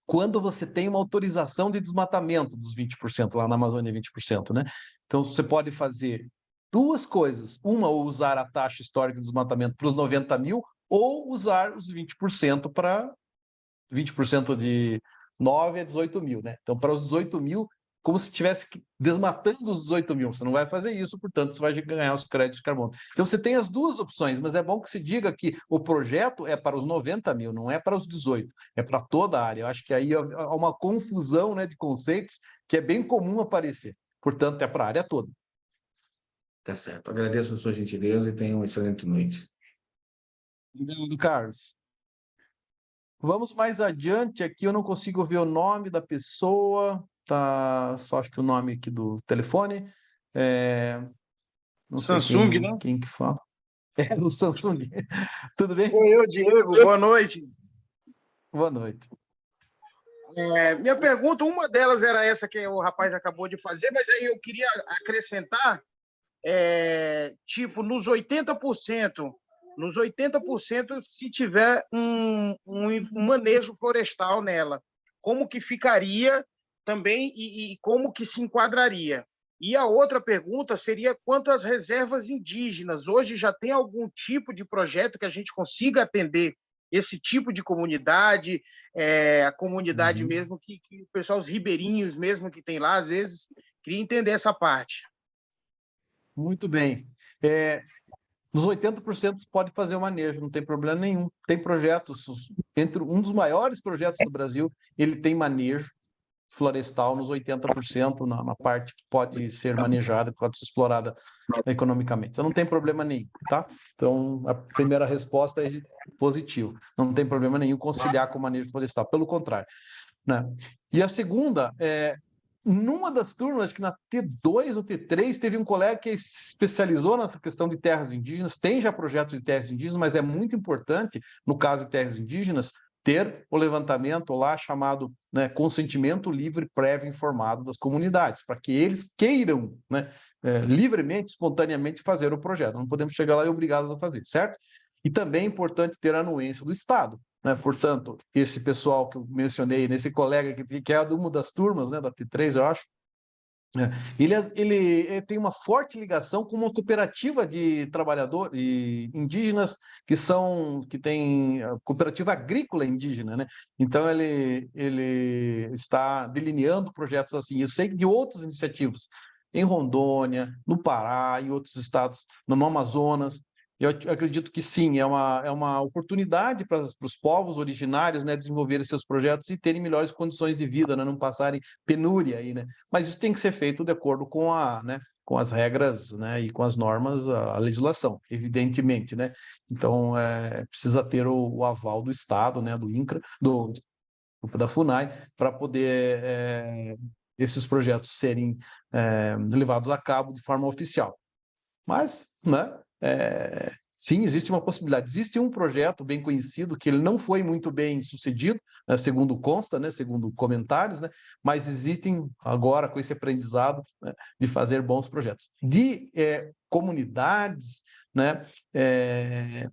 quando você tem uma autorização de desmatamento dos 20%, lá na Amazônia 20%, né? Então, você pode fazer duas coisas. Uma, ou usar a taxa histórica de desmatamento para os 90 mil, ou usar os 20% para 20% de 9 a 18 mil, né? Então, para os 18 mil, como se estivesse desmatando os 18 mil. Você não vai fazer isso, portanto, você vai ganhar os créditos de carbono. Então, você tem as duas opções, mas é bom que se diga que o projeto é para os 90 mil, não é para os 18, é para toda a área. Eu acho que aí há uma confusão, né, de conceitos que é bem comum aparecer. Portanto, é para a área toda. Tá certo. Agradeço a sua gentileza e tenha uma excelente noite. Obrigado, Carlos. Vamos mais adiante aqui, eu não consigo ver o nome da pessoa, tá? Só acho que o nome aqui do telefone. Não sei Samsung, né? quem que fala. É o Samsung. Tudo bem? Oi, eu, Diego. Boa noite. Boa noite. Minha pergunta, uma delas era essa que o rapaz acabou de fazer, mas aí eu queria acrescentar, tipo, nos 80%, se tiver um manejo florestal nela, como que ficaria também e como que se enquadraria? E a outra pergunta seria quantas reservas indígenas? Hoje já tem algum tipo de projeto que a gente consiga atender esse tipo de comunidade, a comunidade mesmo, que o pessoal, os ribeirinhos mesmo que tem lá, às vezes, queria entender essa parte. Muito bem. Nos 80% pode fazer o manejo, não tem problema nenhum. Tem projetos, entre um dos maiores projetos do Brasil, ele tem manejo florestal nos 80%, na parte que pode ser manejada, que pode ser explorada economicamente. Então, não tem problema nenhum, tá? Então, a primeira resposta é positiva. Não tem problema nenhum conciliar com o manejo florestal, pelo contrário, né? E a segunda numa das turmas, acho que na T2 ou T3, teve um colega que se especializou nessa questão de terras indígenas, tem já projetos de terras indígenas, mas é muito importante, no caso de terras indígenas, ter o levantamento lá chamado, né, consentimento livre prévio informado das comunidades, para que eles queiram, né, livremente, espontaneamente fazer o projeto. Não podemos chegar lá e obrigá-los a fazer, certo? E também é importante ter a anuência do Estado, né? Portanto, esse pessoal que eu mencionei, nesse colega que é de uma das turmas, né, da T3, eu acho, ele tem uma forte ligação com uma cooperativa de trabalhadores indígenas que tem cooperativa agrícola indígena, né? Então ele está delineando projetos assim. Eu sei de outras iniciativas em Rondônia, no Pará, em outros estados, no Amazonas. Eu acredito que sim, é uma oportunidade para os povos originários, né, desenvolverem seus projetos e terem melhores condições de vida, né, não passarem penúria aí, né? Mas isso tem que ser feito de acordo com com as regras, né, e com as normas, a legislação, evidentemente, né? Então, precisa ter o aval do Estado, né, do INCRA, da FUNAI, para poder esses projetos serem levados a cabo de forma oficial. Mas, né, sim, existe uma possibilidade. Existe um projeto bem conhecido que ele não foi muito bem sucedido, né, segundo consta, né, segundo comentários, né, mas existem agora com esse aprendizado, né, de fazer bons projetos. De comunidades, né,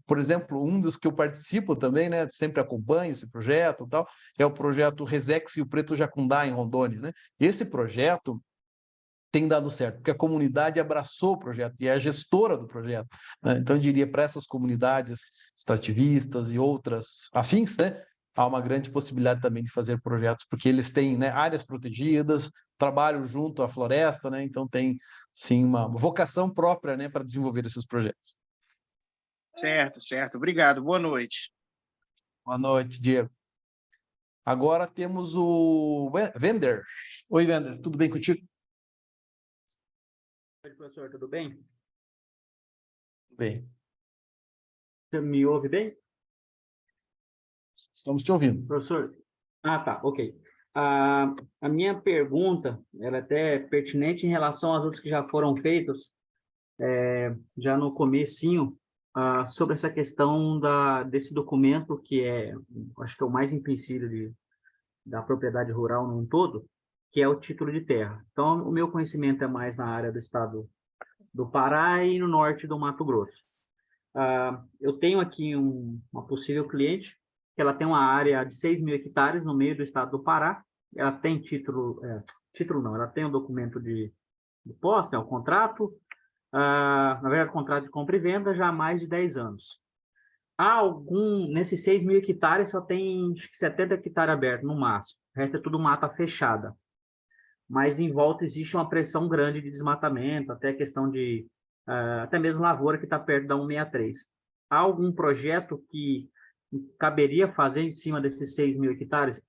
por exemplo, um dos que eu participo também, né, sempre acompanho esse projeto, tal, é o projeto Resex e o Preto Jacundá em Rondônia, né? Esse projeto tem dado certo, porque a comunidade abraçou o projeto e é a gestora do projeto, né? Então, eu diria, para essas comunidades extrativistas e outras afins, né, há uma grande possibilidade também de fazer projetos, porque eles têm, né, áreas protegidas, trabalham junto à floresta, né? Então, tem, sim, uma vocação própria, né, para desenvolver esses projetos. Certo, certo. Obrigado. Boa noite. Boa noite, Diego. Agora temos o Wender. Oi, Wender, tudo bem contigo? Oi, professor, tudo bem? Bem. Você me ouve bem? Estamos te ouvindo. Professor? Ah, tá, ok. A minha pergunta, ela é até pertinente em relação às outras que já foram feitas, já no comecinho, sobre essa questão desse documento que acho que é o mais empecilho da propriedade rural num todo, que é o título de terra. Então, o meu conhecimento é mais na área do estado do Pará e no norte do Mato Grosso. Eu tenho aqui uma possível cliente, que ela tem uma área de 6.000 hectares no meio do estado do Pará. Ela tem título não, ela tem um documento de posse, o contrato, na verdade, contrato de compra e venda já há mais de 10 anos. Nesses 6.000 hectares só tem acho que 70 hectares abertos no máximo, o resto é tudo mata fechada. Mas em volta existe uma pressão grande de desmatamento, até a questão de até mesmo lavoura que está perto da 163. Há algum projeto que caberia fazer em cima desses 6.000 hectares,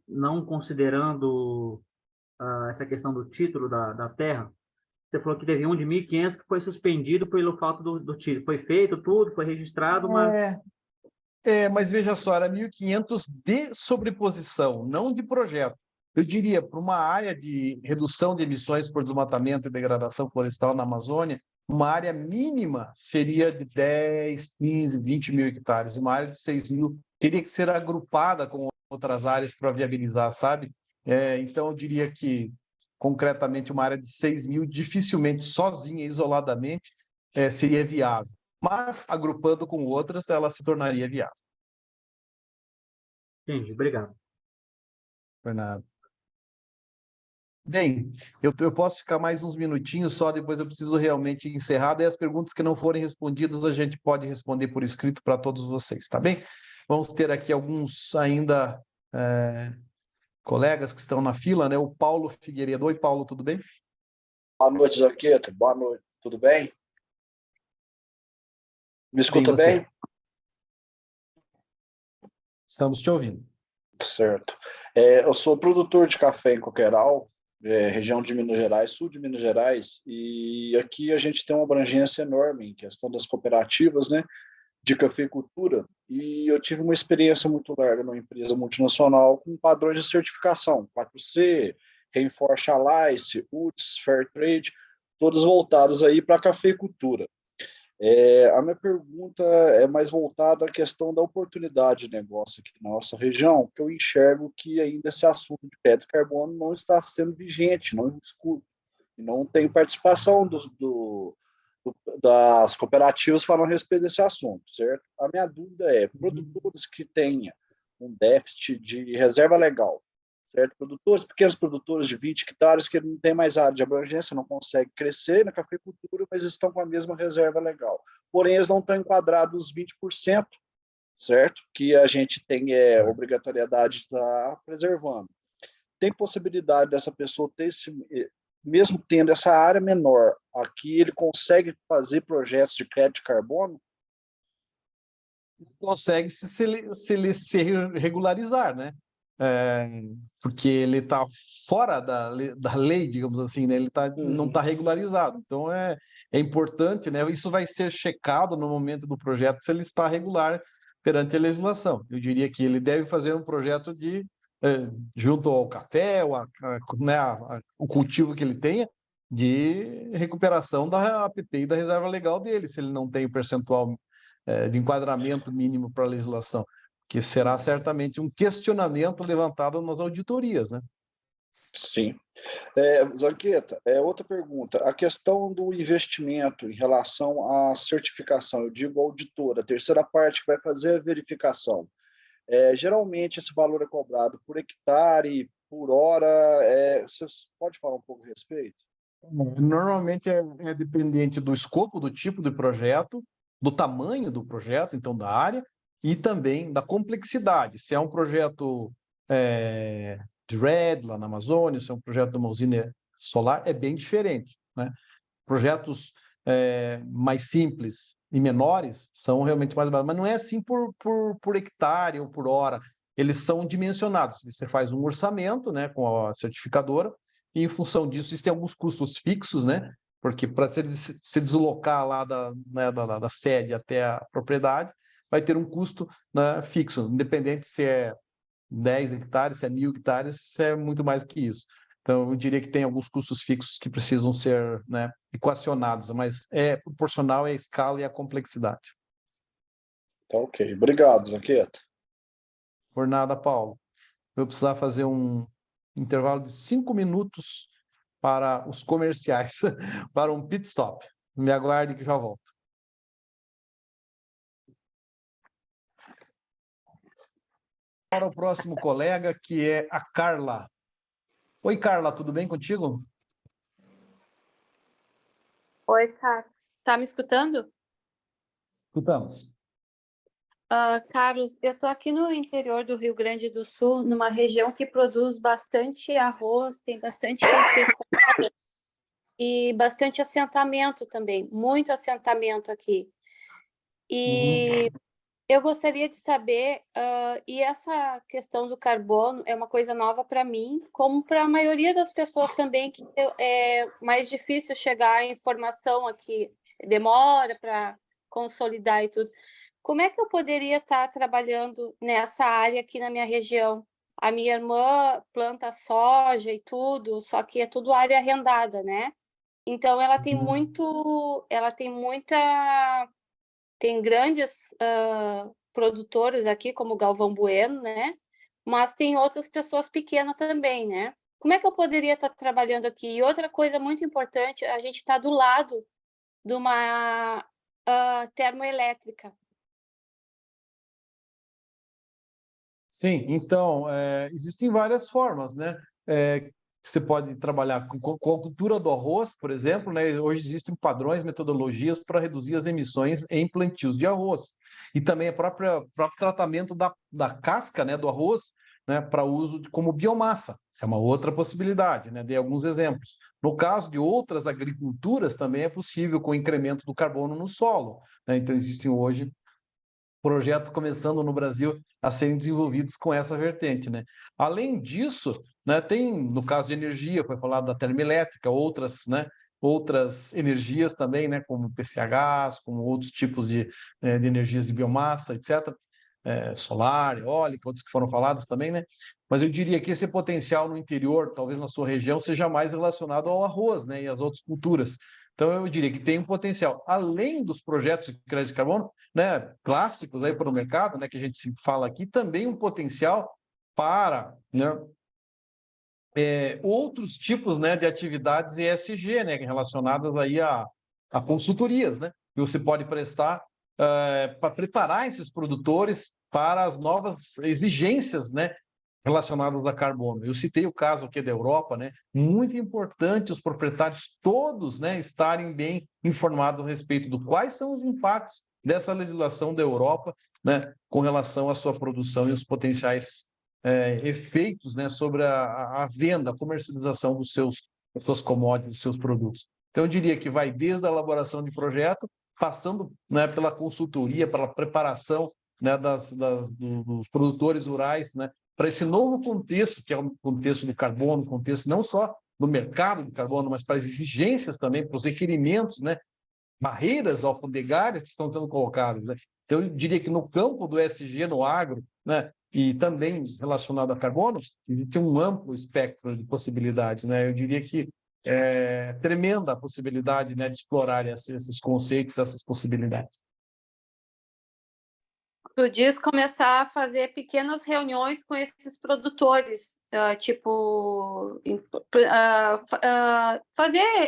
não considerando essa questão do título da terra? Você falou que teve um de 1.500 que foi suspendido pelo falta do título. Foi feito tudo, foi registrado, mas... Mas veja só, era 1.500 de sobreposição, não de projeto. Eu diria, para uma área de redução de emissões por desmatamento e degradação florestal na Amazônia, uma área mínima seria de 10, 15, 20 mil hectares. Uma área de 6.000 teria que ser agrupada com outras áreas para viabilizar, sabe? Então, eu diria que, concretamente, uma área de 6.000, dificilmente, sozinha, isoladamente, seria viável. Mas, agrupando com outras, ela se tornaria viável. Entendi, obrigado. Fernando. Bem, eu posso ficar mais uns minutinhos só, depois eu preciso realmente encerrar, daí as perguntas que não forem respondidas a gente pode responder por escrito para todos vocês, tá bem? Vamos ter aqui alguns ainda colegas que estão na fila, né? O Paulo Figueiredo. Oi, Paulo, tudo bem? Boa noite, Zanqueta. Boa noite, tudo bem? Me escuta bem? Estamos te ouvindo. Certo. Eu sou produtor de café em Coqueiral, região de Minas Gerais, sul de Minas Gerais, e aqui a gente tem uma abrangência enorme em questão das cooperativas, né, de cafeicultura, e eu tive uma experiência muito larga numa empresa multinacional com padrões de certificação, 4C, Rainforest Alliance, UTS, Fairtrade, todos voltados aí para a cafeicultura. A minha pergunta é mais voltada à questão da oportunidade de negócio aqui na nossa região, que eu enxergo que ainda esse assunto de crédito de carbono não está sendo vigente, não escuto, e não tem participação das cooperativas falando a respeito desse assunto, certo? A minha dúvida é, produtores que tenham um déficit de reserva legal, certo? Pequenos produtores de 20 hectares que não tem mais área de abrangência, não conseguem crescer na cafeicultura, mas estão com a mesma reserva legal. Porém, eles não estão enquadrados os 20%, certo? Que a gente tem obrigatoriedade de estar preservando. Tem possibilidade dessa pessoa ter mesmo tendo essa área menor, aqui ele consegue fazer projetos de crédito de carbono? Consegue se regularizar, né? Porque ele está fora da lei, digamos assim, né? Ele não está regularizado. Então, é importante, né? Isso vai ser checado no momento do projeto se ele está regular perante a legislação. Eu diria que ele deve fazer um projeto junto ao café, o cultivo que ele tenha, de recuperação da APP e da reserva legal dele, se ele não tem o percentual de enquadramento mínimo para a legislação, que será certamente um questionamento levantado nas auditorias, né? Sim. Zanqueta, outra pergunta. A questão do investimento em relação à certificação, eu digo auditora, a terceira parte que vai fazer a verificação. Geralmente esse valor é cobrado por hectare, por hora. Você pode falar um pouco a respeito? Normalmente é dependente do escopo, do tipo de projeto, do tamanho do projeto, então da área, e também da complexidade. Se é um projeto de RED lá na Amazônia, se é um projeto de uma usina solar, é bem diferente, né? Projetos mais simples e menores são realmente mais baratos, mas não é assim por hectare ou por hora. Eles são dimensionados. Você faz um orçamento, né, com a certificadora, e em função disso, existem alguns custos fixos, né? Porque para se deslocar lá da sede até a propriedade, vai ter um custo, né, fixo, independente se é 10 hectares, se é 1.000 hectares, se é muito mais que isso. Então, eu diria que tem alguns custos fixos que precisam ser, né, equacionados, mas é proporcional à escala e à complexidade. Tá ok. Obrigado, Zanqueta. Por nada, Paulo. Eu vou precisar fazer um intervalo de 5 minutos para os comerciais, para um pit stop. Me aguarde que já volto. Para o próximo colega, que é a Carla. Oi, Carla, tudo bem contigo? Oi, Carlos. Tá me escutando? Escutamos. Carlos, eu estou aqui no interior do Rio Grande do Sul, numa região que produz bastante arroz, tem bastante pecuária e bastante assentamento também, muito assentamento aqui. E eu gostaria de saber, e essa questão do carbono é uma coisa nova para mim, como para a maioria das pessoas também, que é mais difícil chegar à informação aqui, demora para consolidar e tudo. Como é que eu poderia estar trabalhando nessa área aqui na minha região? A minha irmã planta soja e tudo, só que é tudo área arrendada, né? Então ela tem tem grandes produtores aqui, como Galvão Bueno, né? Mas tem outras pessoas pequenas também, né? Como é que eu poderia estar trabalhando aqui? E outra coisa muito importante, a gente está do lado de uma termoelétrica. Sim, então, existem várias formas, né? Você pode trabalhar com a cultura do arroz, por exemplo, né? Hoje existem padrões, metodologias para reduzir as emissões em plantios de arroz. E também o próprio tratamento da casca, né, do arroz, né, para uso como biomassa. É uma outra possibilidade, né? Dei alguns exemplos. No caso de outras agriculturas, também é possível com o incremento do carbono no solo, né? Então, existem hoje projetos começando no Brasil a serem desenvolvidos com essa vertente, né? Além disso, né, tem, no caso de energia, foi falado da termoelétrica, outras, né, outras energias também, né, como PCHs, como outros tipos de energias de biomassa, etc., solar, eólica, outros que foram falados também, né? Mas eu diria que esse potencial no interior, talvez na sua região, seja mais relacionado ao arroz, né, e às outras culturas. Então, eu diria que tem um potencial, além dos projetos de crédito de carbono, né, clássicos aí para o mercado, né, que a gente sempre fala aqui, também um potencial para, né, outros tipos, né, de atividades ESG, né, relacionadas aí a consultorias, né, que você pode prestar para preparar esses produtores para as novas exigências, né, relacionados a carbono. Eu citei o caso aqui da Europa, né? Muito importante os proprietários todos, né, estarem bem informados a respeito do quais são os impactos dessa legislação da Europa, né, com relação à sua produção e os potenciais efeitos, né, sobre a venda, a comercialização das suas commodities, dos seus produtos. Então, eu diria que vai desde a elaboração de projeto, passando, né, pela consultoria, pela preparação, né, dos produtores rurais, né, para esse novo contexto, que é o contexto do carbono, contexto não só do mercado do carbono, mas para as exigências também, para os requerimentos, né, barreiras alfandegárias que estão sendo colocadas, né? Então, eu diria que no campo do ESG, no agro, né, e também relacionado a carbono, existe um amplo espectro de possibilidades, né? Eu diria que é tremenda a possibilidade, né, de explorar esses conceitos, essas possibilidades. Tu diz começar a fazer pequenas reuniões com esses produtores,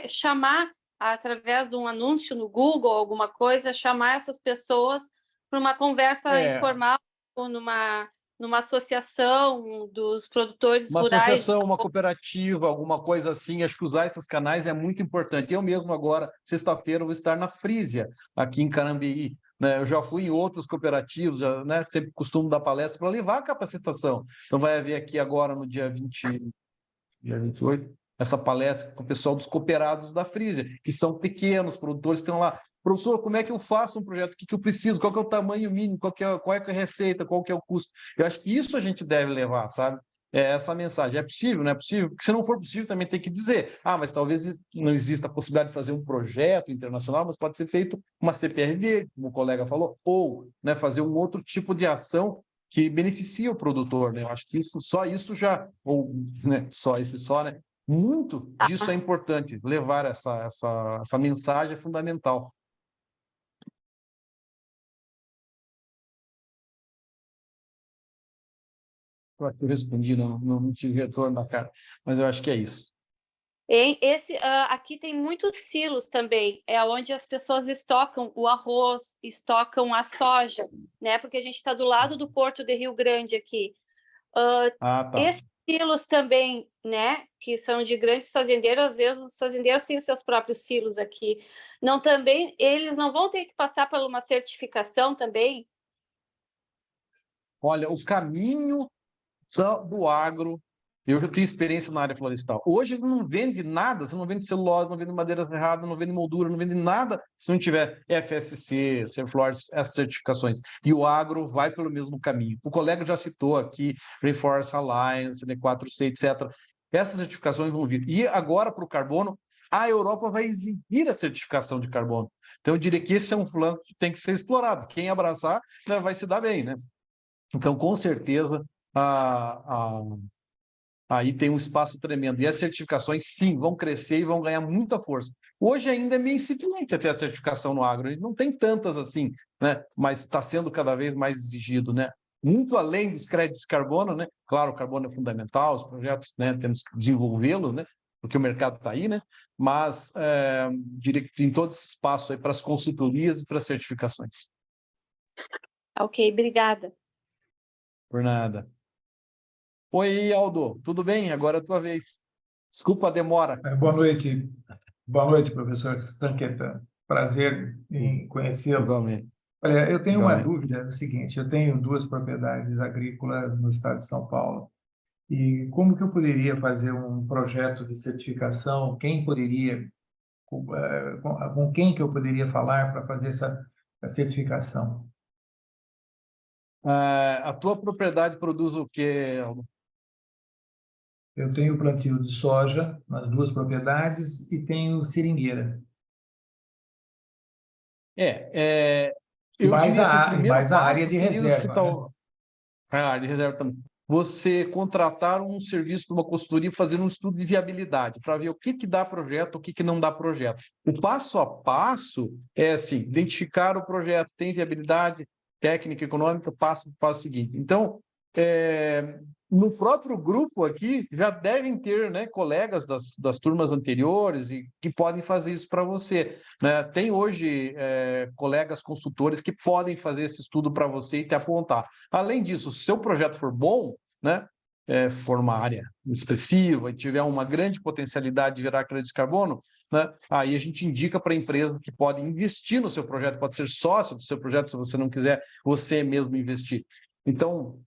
chamar através de um anúncio no Google, alguma coisa, chamar essas pessoas para uma conversa informal, ou numa associação dos produtores uma rurais. Associação, uma cooperativa, alguma coisa assim, acho que usar esses canais é muito importante. Eu mesmo agora, sexta-feira, vou estar na Frisia, aqui em Carambeí, né? Eu já fui em outros cooperativos, já, né, sempre costumo dar palestra para levar a capacitação. Então vai haver aqui agora no dia 28, essa palestra com o pessoal dos cooperados da Freezer, que são pequenos produtores que estão lá. Professor, como é que eu faço um projeto? O que eu preciso? Qual que é o tamanho mínimo? Qual é a receita? Qual que é o custo? Eu acho que isso a gente deve levar, sabe? Essa mensagem. É possível? Não é possível? Porque se não for possível, também tem que dizer. Mas talvez não exista a possibilidade de fazer um projeto internacional, mas pode ser feito uma CPRV, como o colega falou, ou, né, fazer um outro tipo de ação que beneficia o produtor, né? Eu acho que só isso já, ou né, né? Muito disso é importante, levar essa mensagem é fundamental. Eu respondi, não tive retorno da cara, mas eu acho que é isso. Aqui tem muitos silos também, é onde as pessoas estocam o arroz, estocam a soja, né? Porque a gente está do lado do Porto de Rio Grande aqui. Tá. Esses silos também, né? Que são de grandes fazendeiros, às vezes os fazendeiros têm os seus próprios silos aqui. Eles não vão ter que passar por uma certificação também? Olha, o caminho do agro, eu já tenho experiência na área florestal. Hoje não vende nada, você não vende celulose, não vende madeira serrada, não vende moldura, não vende nada se não tiver FSC, Serflores, essas certificações. E o agro vai pelo mesmo caminho. O colega já citou aqui, Reforce Alliance, N4C, etc. Essas certificações vão vir. E agora, para o carbono, a Europa vai exigir a certificação de carbono. Então, eu diria que esse é um flanco que tem que ser explorado. Quem abraçar, né, vai se dar bem, né? Então, com certeza, aí tem um espaço tremendo. E as certificações, sim, vão crescer e vão ganhar muita força. Hoje ainda é meio incipiente até a certificação no agro. A gente não tem tantas assim, né? Mas está sendo cada vez mais exigido, né? Muito além dos créditos de carbono, né? Claro, o carbono é fundamental, os projetos, né, temos que desenvolvê-los, né? Porque o mercado está aí, né? Mas diria que tem todo esse espaço aí para as consultorias e para as certificações. Ok, obrigada. Por nada. Oi, Aldo, tudo bem? Agora é a tua vez. Desculpa a demora. Boa noite, professor Stanqueta. Prazer em conhecê-lo. Igualmente. Olha, eu tenho uma Igualmente. dúvida, é o seguinte, eu tenho 2 propriedades agrícolas no estado de São Paulo. E como que eu poderia fazer um projeto de certificação? Quem poderia, com quem que eu poderia falar para fazer essa certificação? A tua propriedade produz o quê, Aldo? Eu tenho plantio de soja nas 2 propriedades e tenho seringueira. Eu diria assim, o primeiro mais a passo área de seria reserva, a área de reserva também. Você contratar um serviço de uma consultoria fazendo um estudo de viabilidade, para ver o que dá projeto, o que não dá projeto. O passo a passo é assim, identificar o projeto, tem viabilidade técnica, econômica, passa para o passo seguinte. Então, no próprio grupo aqui, já devem ter, né, colegas das turmas anteriores e que podem fazer isso para você, né? Tem hoje colegas consultores que podem fazer esse estudo para você e te apontar. Além disso, se o seu projeto for bom, né, for uma área expressiva e tiver uma grande potencialidade de gerar crédito de carbono, né, aí a gente indica para a empresa que pode investir no seu projeto, pode ser sócio do seu projeto, se você não quiser você mesmo investir. Então,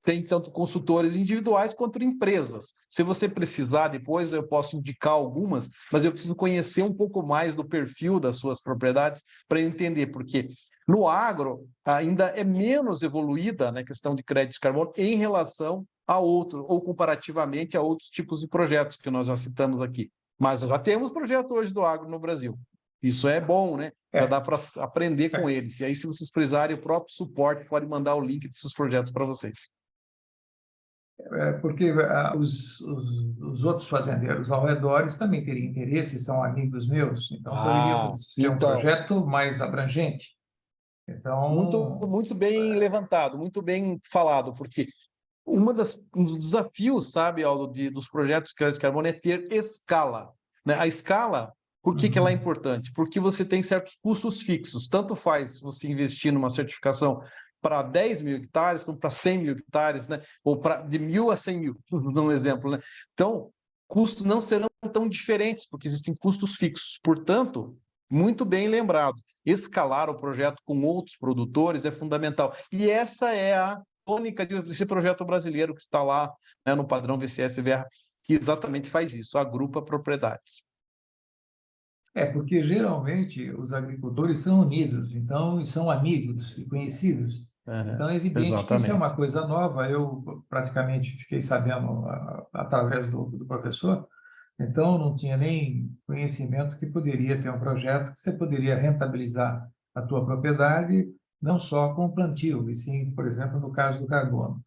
tem tanto consultores individuais quanto empresas. Se você precisar, depois eu posso indicar algumas, mas eu preciso conhecer um pouco mais do perfil das suas propriedades para entender, porque no agro ainda é menos evoluída, né, a questão de crédito de carbono em relação a outro, ou comparativamente a outros tipos de projetos que nós já citamos aqui. Mas já temos projeto hoje do agro no Brasil. Isso é bom, né? Já dá para aprender com eles. E aí, se vocês precisarem, o próprio suporte pode mandar o link desses projetos para vocês. Porque os outros fazendeiros ao redor também teriam interesse, são amigos meus, então poderíamos ser um projeto mais abrangente. Então... Muito bem levantado, muito bem falado, porque um dos desafios, sabe, Aldo, dos projetos de crédito de carbono é ter escala, né? A escala, por que ela é importante? Porque você tem certos custos fixos, tanto faz você investir numa certificação para 10 mil hectares, como para 100 mil hectares, né? Ou de 1.000 a 100 mil, dando um exemplo, né? Então, custos não serão tão diferentes, porque existem custos fixos. Portanto, muito bem lembrado, escalar o projeto com outros produtores é fundamental. E essa é tônica desse projeto brasileiro que está lá, né, no padrão VCS-VR, que exatamente faz isso, agrupa propriedades. Porque geralmente os agricultores são unidos, então, e são amigos e conhecidos. Então, é evidente que isso é uma coisa nova. Eu praticamente fiquei sabendo através do professor, então não tinha nem conhecimento que poderia ter um projeto que você poderia rentabilizar a tua propriedade, não só com o plantio, e sim, por exemplo, no caso do carbono.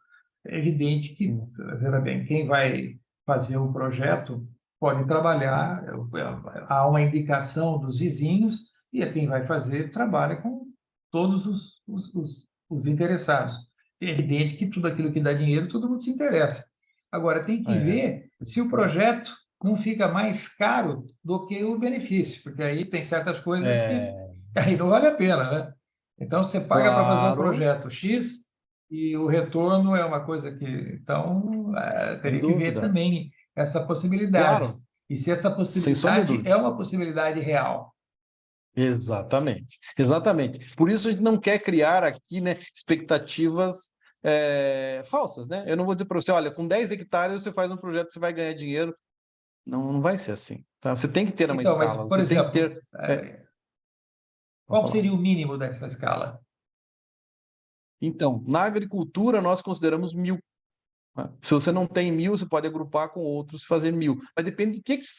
É evidente que, veja bem, quem vai fazer o projeto pode trabalhar, há uma indicação dos vizinhos, e quem vai fazer trabalha com todos os interessados. É evidente que tudo aquilo que dá dinheiro, todo mundo se interessa. Agora, tem que ver se o projeto não fica mais caro do que o benefício, porque aí tem certas coisas que aí não vale a pena, né? Então, você paga para fazer um projeto X e o retorno é uma coisa que... Então, teria que ver também essa possibilidade. Claro. E se essa possibilidade é uma possibilidade real. Exatamente, exatamente. Por isso a gente não quer criar aqui, né, expectativas falsas, né? Eu não vou dizer para você, olha, com 10 hectares você faz um projeto, você vai ganhar dinheiro. Não vai ser assim. Tá? Você tem que ter uma escala. Mas, por exemplo, tem que ter... qual seria o mínimo dessa escala? Então, na agricultura, nós consideramos 1.000. Se você não tem 1.000, você pode agrupar com outros e fazer 1.000. Mas depende do que você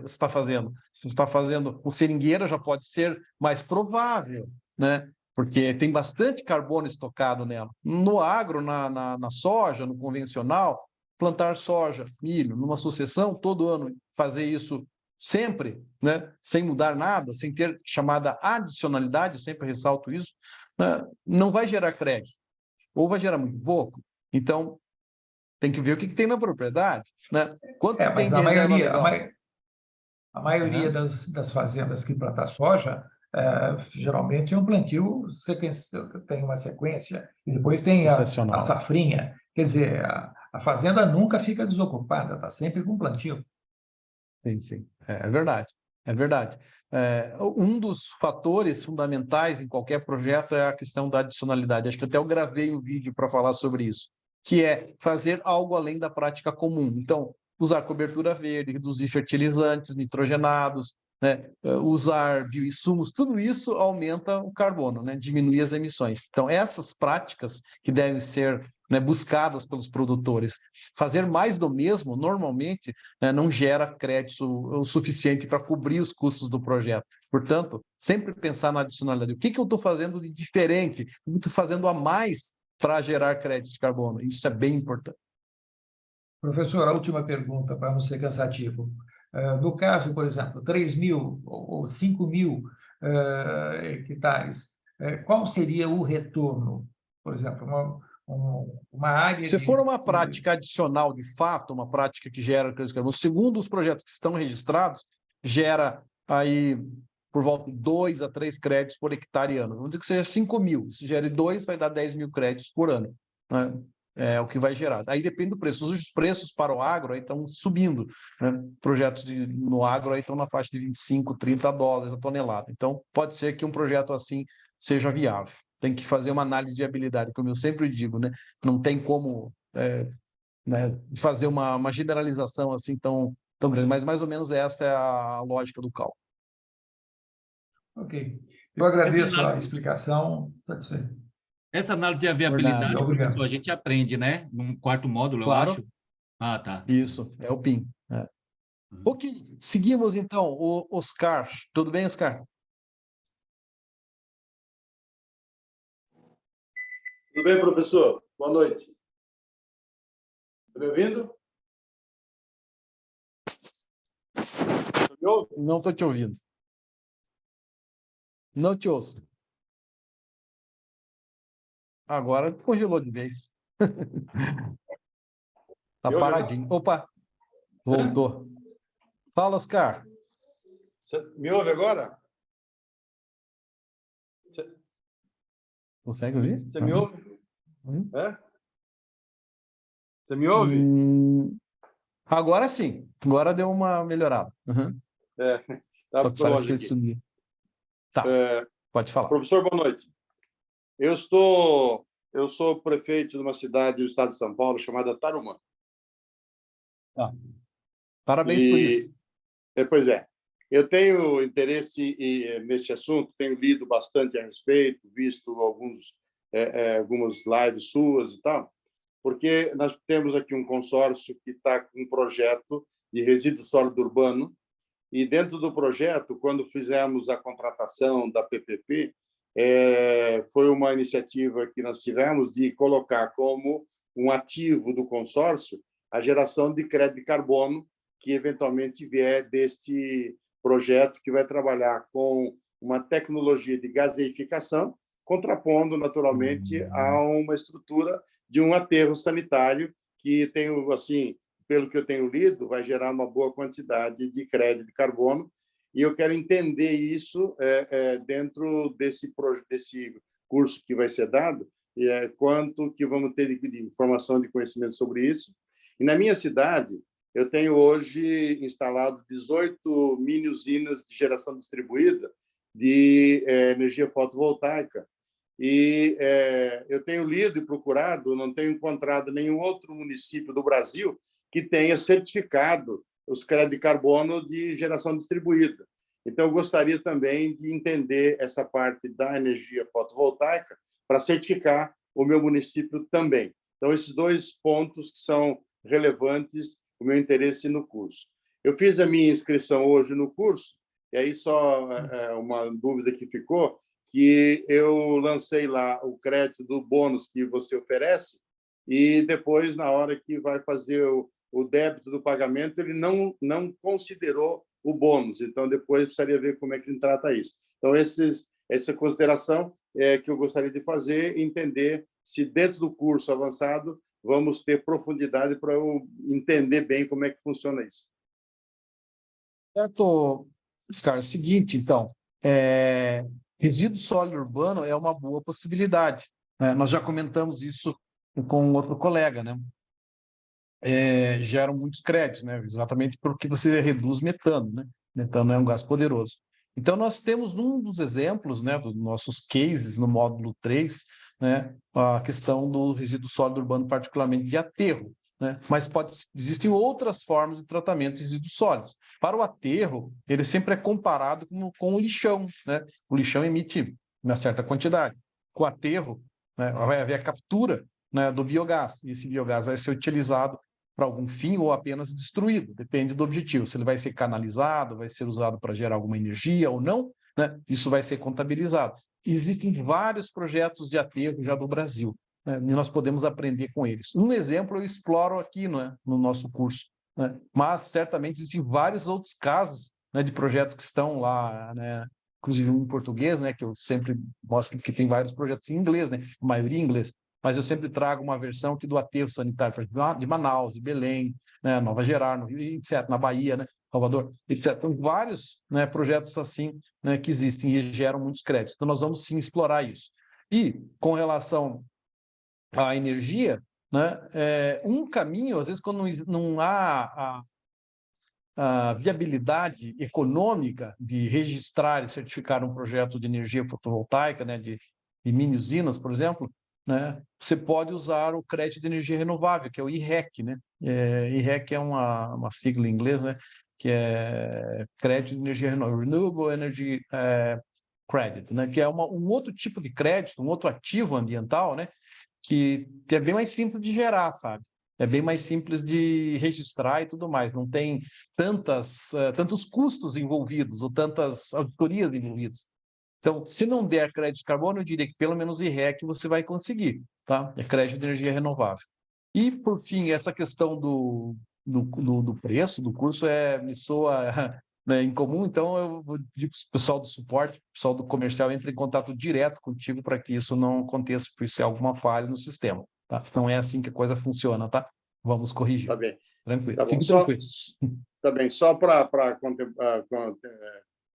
está fazendo. Se você está fazendo com seringueira, já pode ser mais provável, né? Porque tem bastante carbono estocado nela. No agro, na soja, no convencional, plantar soja, milho, numa sucessão, todo ano fazer isso sempre, né? Sem mudar nada, sem ter chamada adicionalidade, eu sempre ressalto isso, né? Não vai gerar crédito, ou vai gerar muito pouco. Então, tem que ver o que tem na propriedade, né? Quanto que tem de reserva legal? A maioria das fazendas que plantam soja, geralmente é um plantio, tem uma sequência, e depois tem a safrinha. Quer dizer, a fazenda nunca fica desocupada, está sempre com plantio. Sim. É verdade, é verdade. Um dos fatores fundamentais em qualquer projeto é a questão da adicionalidade. Acho que até eu gravei um vídeo para falar sobre isso, que é fazer algo além da prática comum. Então, usar cobertura verde, reduzir fertilizantes nitrogenados, né? Usar bioinsumos, tudo isso aumenta o carbono, né? Diminui as emissões. Então, essas práticas que devem ser, né, buscadas pelos produtores. Fazer mais do mesmo, normalmente, né, não gera crédito o suficiente para cobrir os custos do projeto. Portanto, sempre pensar na adicionalidade. O que eu estou fazendo de diferente? O que eu estou fazendo a mais para gerar crédito de carbono? Isso é bem importante. Professor, a última pergunta, para não ser cansativo. No caso, por exemplo, 3.000 ou 5.000 hectares, qual seria o retorno? Por exemplo, uma área... Se for uma prática adicional, de fato, uma prática que gera crédito de carbono, segundo os projetos que estão registrados, gera aí por volta de 2 a 3 créditos por hectare ano. Vamos dizer que seja 5.000. Se gere 2, vai dar 10.000 créditos por ano, né? É o que vai gerar. Aí depende do preço. Os preços para o agro aí estão subindo, né? Projetos no agro aí estão na faixa de 25, 30 dólares a tonelada. Então, pode ser que um projeto assim seja viável. Tem que fazer uma análise de viabilidade, como eu sempre digo, né? Não tem como né, fazer uma generalização assim tão grande, mas mais ou menos essa é a lógica do cálculo. Ok. Eu agradeço a explicação. Satisfeito. Essa análise de viabilidade, professor, a gente aprende, né? Num quarto módulo, claro. Eu acho. Ah, tá. Isso, é o PIN. Ok, seguimos então. O Oscar. Tudo bem, Oscar? Tudo bem, professor? Boa noite. Está me ouvindo? Não estou te ouvindo. Não te ouço. Agora congelou de vez. Tá paradinho. Opa, voltou. Fala, Oscar. Você me ouve agora? Consegue ouvir? Você me ouve? Você me ouve? Agora sim. Agora deu uma melhorada. Tá, só que parece que ele sumiu. Tá, pode falar. Professor, boa noite. Eu estou eu sou prefeito de uma cidade do estado de São Paulo chamada Tarumã. Ah, parabéns por isso. Pois é. Eu tenho interesse nesse assunto, tenho lido bastante a respeito, visto algumas lives suas e tal, porque nós temos aqui um consórcio que está com um projeto de resíduo sólido urbano, e dentro do projeto, quando fizemos a contratação da PPP, foi uma iniciativa que nós tivemos de colocar como um ativo do consórcio a geração de crédito de carbono, que eventualmente vier deste projeto, que vai trabalhar com uma tecnologia de gaseificação, contrapondo naturalmente a uma estrutura de um aterro sanitário que tem, assim, pelo que eu tenho lido, vai gerar uma boa quantidade de crédito de carbono, e eu quero entender isso dentro desse curso que vai ser dado, quanto que vamos ter de informação, de conhecimento sobre isso. E na minha cidade, eu tenho hoje instalado 18 mini-usinas de geração distribuída de energia fotovoltaica. E eu tenho lido e procurado, não tenho encontrado nenhum outro município do Brasil que tenha certificado os créditos de carbono de geração distribuída. Então, eu gostaria também de entender essa parte da energia fotovoltaica para certificar o meu município também. Então, esses dois pontos que são relevantes, o meu interesse no curso. Eu fiz a minha inscrição hoje no curso, e aí só uma dúvida que ficou, que eu lancei lá o crédito do bônus que você oferece, e depois, na hora que vai fazer o débito do pagamento, ele não considerou o bônus. Então, depois precisaria ver como é que ele trata isso. Então, essa consideração que eu gostaria de fazer, entender se dentro do curso avançado vamos ter profundidade para eu entender bem como é que funciona isso. Certo, Oscar, é o seguinte, então, resíduo sólido urbano é uma boa possibilidade, né? Nós já comentamos isso com outro colega, né? Geram muitos créditos, né? Exatamente porque você reduz metano, né? Metano é um gás poderoso. Então, nós temos um dos exemplos, né, dos nossos cases no módulo 3, né, a questão do resíduo sólido urbano, particularmente de aterro, né? Mas existem outras formas de tratamento de resíduos sólidos. Para o aterro, ele sempre é comparado com o lixão, né? O lixão emite uma certa quantidade. Com o aterro, né, vai haver a captura, né, do biogás, e esse biogás vai ser utilizado para algum fim ou apenas destruído, depende do objetivo. Se ele vai ser canalizado, vai ser usado para gerar alguma energia ou não, né? Isso vai ser contabilizado. Existem vários projetos de aterro já do Brasil, né? E nós podemos aprender com eles. Um exemplo eu exploro aqui, né, no nosso curso, né? Mas certamente existem vários outros casos, né, de projetos que estão lá, né? Inclusive um em português, né, que eu sempre mostro que tem vários projetos em inglês, né, a maioria em inglês. Mas eu sempre trago uma versão aqui do aterro sanitário de Manaus, de Belém, né, Nova Gerardo, etc., na Bahia, né, Salvador, etc. Então, vários, né, projetos assim, né, que existem e geram muitos créditos. Então, nós vamos sim explorar isso. E, com relação à energia, né, um caminho, às vezes, quando não há a viabilidade econômica de registrar e certificar um projeto de energia fotovoltaica, né, de mini-usinas, por exemplo, né, você pode usar o crédito de energia renovável, que é o IREC, né? IREC é uma sigla em inglês, né, que é crédito de energia renovável, Renewable Energy Credit, né, que é um outro tipo de crédito, um outro ativo ambiental, né, que é bem mais simples de gerar, sabe? É bem mais simples de registrar e tudo mais. Não tem tantos custos envolvidos ou tantas auditorias envolvidas. Então, se não der crédito de carbono, eu diria que pelo menos IREC você vai conseguir, tá? É crédito de energia renovável. E, por fim, essa questão do preço do curso me soa, né, incomum, então eu vou pedir para o pessoal do suporte, o pessoal do comercial, entre em contato direto contigo para que isso não aconteça, por isso é alguma falha no sistema, tá? Não é assim que a coisa funciona, tá? Vamos corrigir. Tá bem. Tranquilo. Tá bom. Fique tranquilo. Tá bem. Só para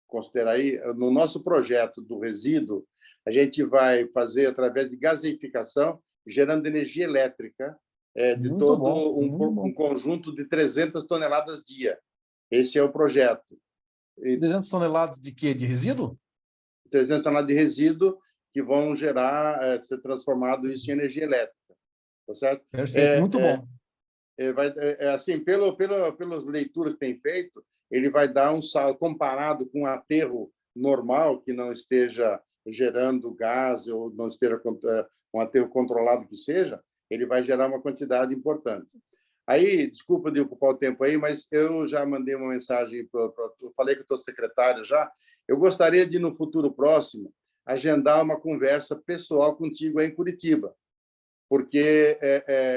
considerar aí, no nosso projeto do resíduo, a gente vai fazer através de gaseificação, gerando energia elétrica de Muito todo bom, um conjunto de 300 toneladas dia. Esse é o projeto. 300 toneladas de quê? De resíduo? 300 toneladas de resíduo que vão gerar, ser transformado isso em energia elétrica, tá certo? Perfeito, muito bom. Assim, pelas leituras que tem feito, ele vai dar um saldo comparado com um aterro normal, que não esteja gerando gás ou não esteja um aterro controlado que seja, ele vai gerar uma quantidade importante. Aí, desculpa de ocupar o tempo aí, mas eu já mandei uma mensagem, eu falei que eu estou secretário já, eu gostaria de, no futuro próximo, agendar uma conversa pessoal contigo aí em Curitiba, porque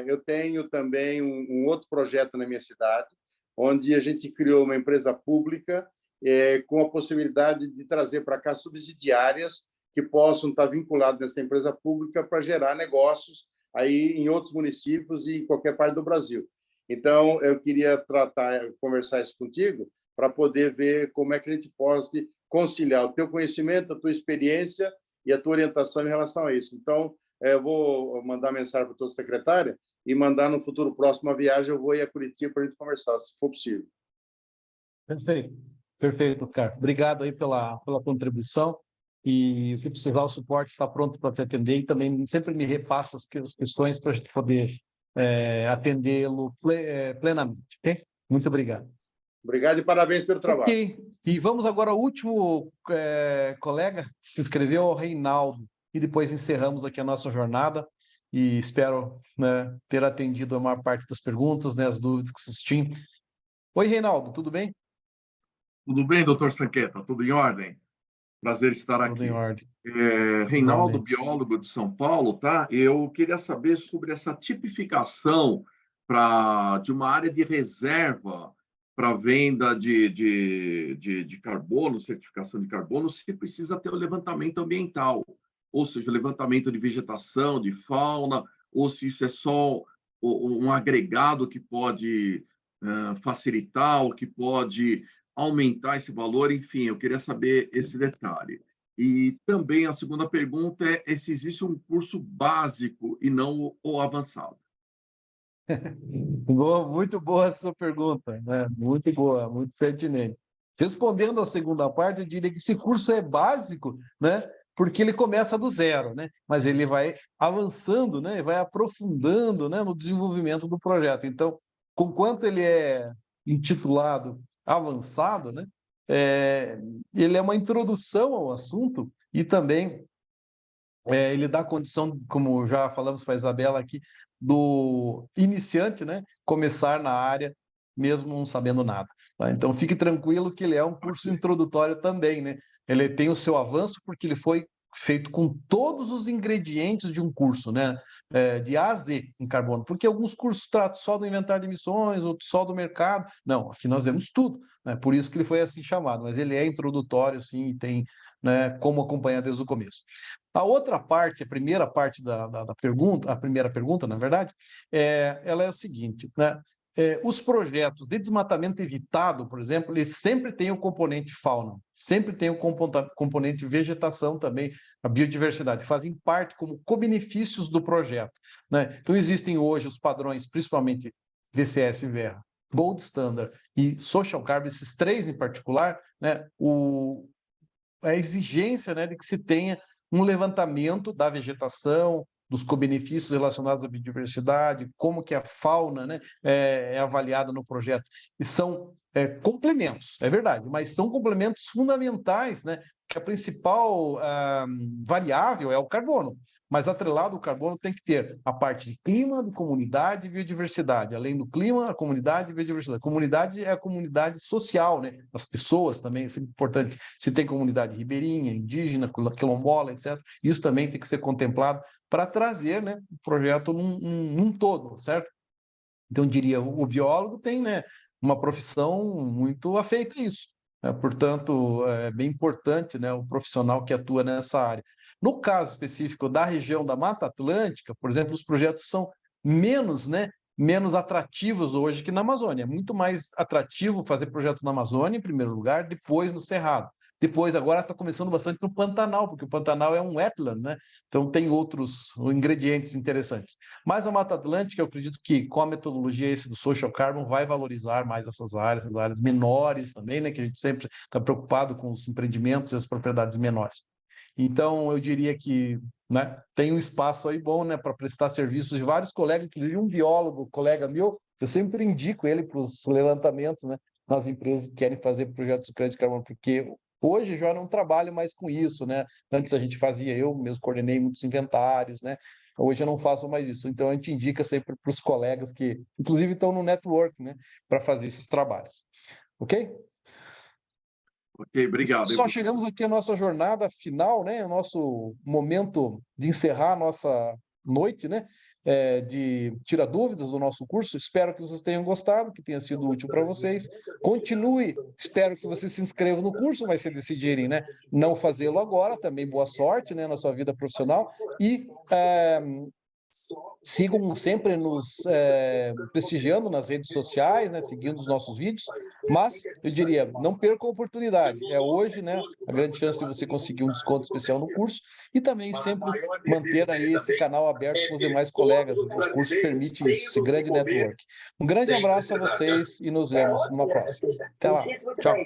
eu tenho também um outro projeto na minha cidade, onde a gente criou uma empresa pública com a possibilidade de trazer para cá subsidiárias que possam estar vinculadas nessa empresa pública para gerar negócios aí em outros municípios e em qualquer parte do Brasil. Então, eu queria conversar isso contigo para poder ver como é que a gente pode conciliar o teu conhecimento, a tua experiência e a tua orientação em relação a isso. Então, eu vou mandar mensagem para a tua secretária e mandar no futuro próximo uma viagem, eu vou ir a Curitiba para a gente conversar, se for possível. Perfeito, perfeito, Oscar. Obrigado aí pela contribuição. E o que precisar, o suporte está pronto para te atender e também sempre me repassa as questões para a gente poder atendê-lo plenamente, ok? Muito obrigado. Obrigado e parabéns pelo trabalho. Ok, e vamos agora ao último colega que se inscreveu, o Reinaldo, e depois encerramos aqui a nossa jornada e espero, né, ter atendido a maior parte das perguntas, né, as dúvidas que existiam. Oi, Reinaldo, tudo bem? Tudo bem, doutor Sanqueta? Tudo em ordem? Prazer estar aqui. Tudo em ordem. Reinaldo, biólogo de São Paulo, tá? Eu queria saber sobre essa tipificação de uma área de reserva para venda de carbono, certificação de carbono, se precisa ter o levantamento ambiental, ou seja, o levantamento de vegetação, de fauna, ou se isso é só um agregado que pode facilitar, ou que pode aumentar esse valor, enfim, eu queria saber esse detalhe. E também a segunda pergunta é se existe um curso básico e não o avançado. Muito boa a sua pergunta, né? Muito boa, muito pertinente. Respondendo à segunda parte, eu diria que esse curso é básico, né? Porque ele começa do zero, né? Mas ele vai avançando, né? Vai aprofundando, né, no desenvolvimento do projeto. Então, conquanto ele é intitulado avançado, né? Ele é uma introdução ao assunto e também ele dá condição, como já falamos para a Isabela aqui, do iniciante, né, começar na área mesmo não sabendo nada. Tá? Então, fique tranquilo que ele é um curso introdutório também, né? Ele tem o seu avanço porque ele foi feito com todos os ingredientes de um curso, né? De A a Z em carbono, porque alguns cursos tratam só do inventário de emissões, outros só do mercado. Não, aqui nós vemos tudo, né? Por isso que ele foi assim chamado, mas ele é introdutório, sim, e tem, né, como acompanhar desde o começo. A outra parte, a primeira parte da pergunta, a primeira pergunta, na verdade, ela é o seguinte, né? Os projetos de desmatamento evitado, por exemplo, eles sempre têm o componente fauna, sempre tem o componente vegetação também, a biodiversidade, fazem parte como co-benefícios do projeto, né? Então, existem hoje os padrões, principalmente DCS Verra, Gold Standard e Social Carbon, esses três em particular, né? A exigência, né, de que se tenha um levantamento da vegetação, dos co-benefícios relacionados à biodiversidade, como que a fauna, né, é avaliada no projeto. E são complementos, é verdade, mas são complementos fundamentais, né, que a principal variável é o carbono, mas atrelado ao carbono tem que ter a parte de clima, de comunidade e biodiversidade. Além do clima, a comunidade e biodiversidade. A comunidade é a comunidade social, né? As pessoas também, isso é importante. Se tem comunidade ribeirinha, indígena, quilombola, etc. Isso também tem que ser contemplado para trazer, né, o projeto num todo, certo? Então, eu diria, o biólogo tem, né, uma profissão muito afeita a isso. Portanto, é bem importante, né, o profissional que atua nessa área. No caso específico da região da Mata Atlântica, por exemplo, os projetos são menos atrativos hoje que na Amazônia. É muito mais atrativo fazer projetos na Amazônia, em primeiro lugar, depois no Cerrado. Depois, agora está começando bastante no Pantanal, porque o Pantanal é um wetland, né? Então tem outros ingredientes interessantes. Mas a Mata Atlântica, eu acredito que com a metodologia do Social Carbon vai valorizar mais essas áreas menores também, né? Que a gente sempre está preocupado com os empreendimentos e as propriedades menores. Então, eu diria que, né, tem um espaço aí bom, né, para prestar serviços de vários colegas, inclusive um biólogo, colega meu, eu sempre indico ele para os levantamentos, né, nas empresas que querem fazer projetos de crédito de carbono, porque hoje já não trabalho mais com isso, né? Antes a gente fazia, eu mesmo coordenei muitos inventários, né? Hoje eu não faço mais isso. Então a gente indica sempre para os colegas que, inclusive, estão no network, né, para fazer esses trabalhos. Ok? Ok, obrigado. Só chegamos aqui à nossa jornada final, né? O nosso momento de encerrar a nossa noite, né? De tirar dúvidas do nosso curso. Espero que vocês tenham gostado, que tenha sido útil para vocês. Continue, espero que vocês se inscrevam no curso, mas se decidirem, né, não fazê-lo agora, também boa sorte, né, na sua vida profissional. E sigam sempre nos prestigiando nas redes sociais, né, seguindo os nossos vídeos, mas eu diria, não percam a oportunidade, é hoje, né, a grande chance de você conseguir um desconto especial no curso e também sempre manter aí esse canal aberto com os demais colegas, o curso permite isso, esse grande network. Um grande abraço a vocês e nos vemos numa próxima. Até lá, tchau.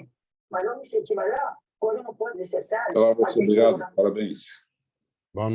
Olá, você, obrigado, parabéns.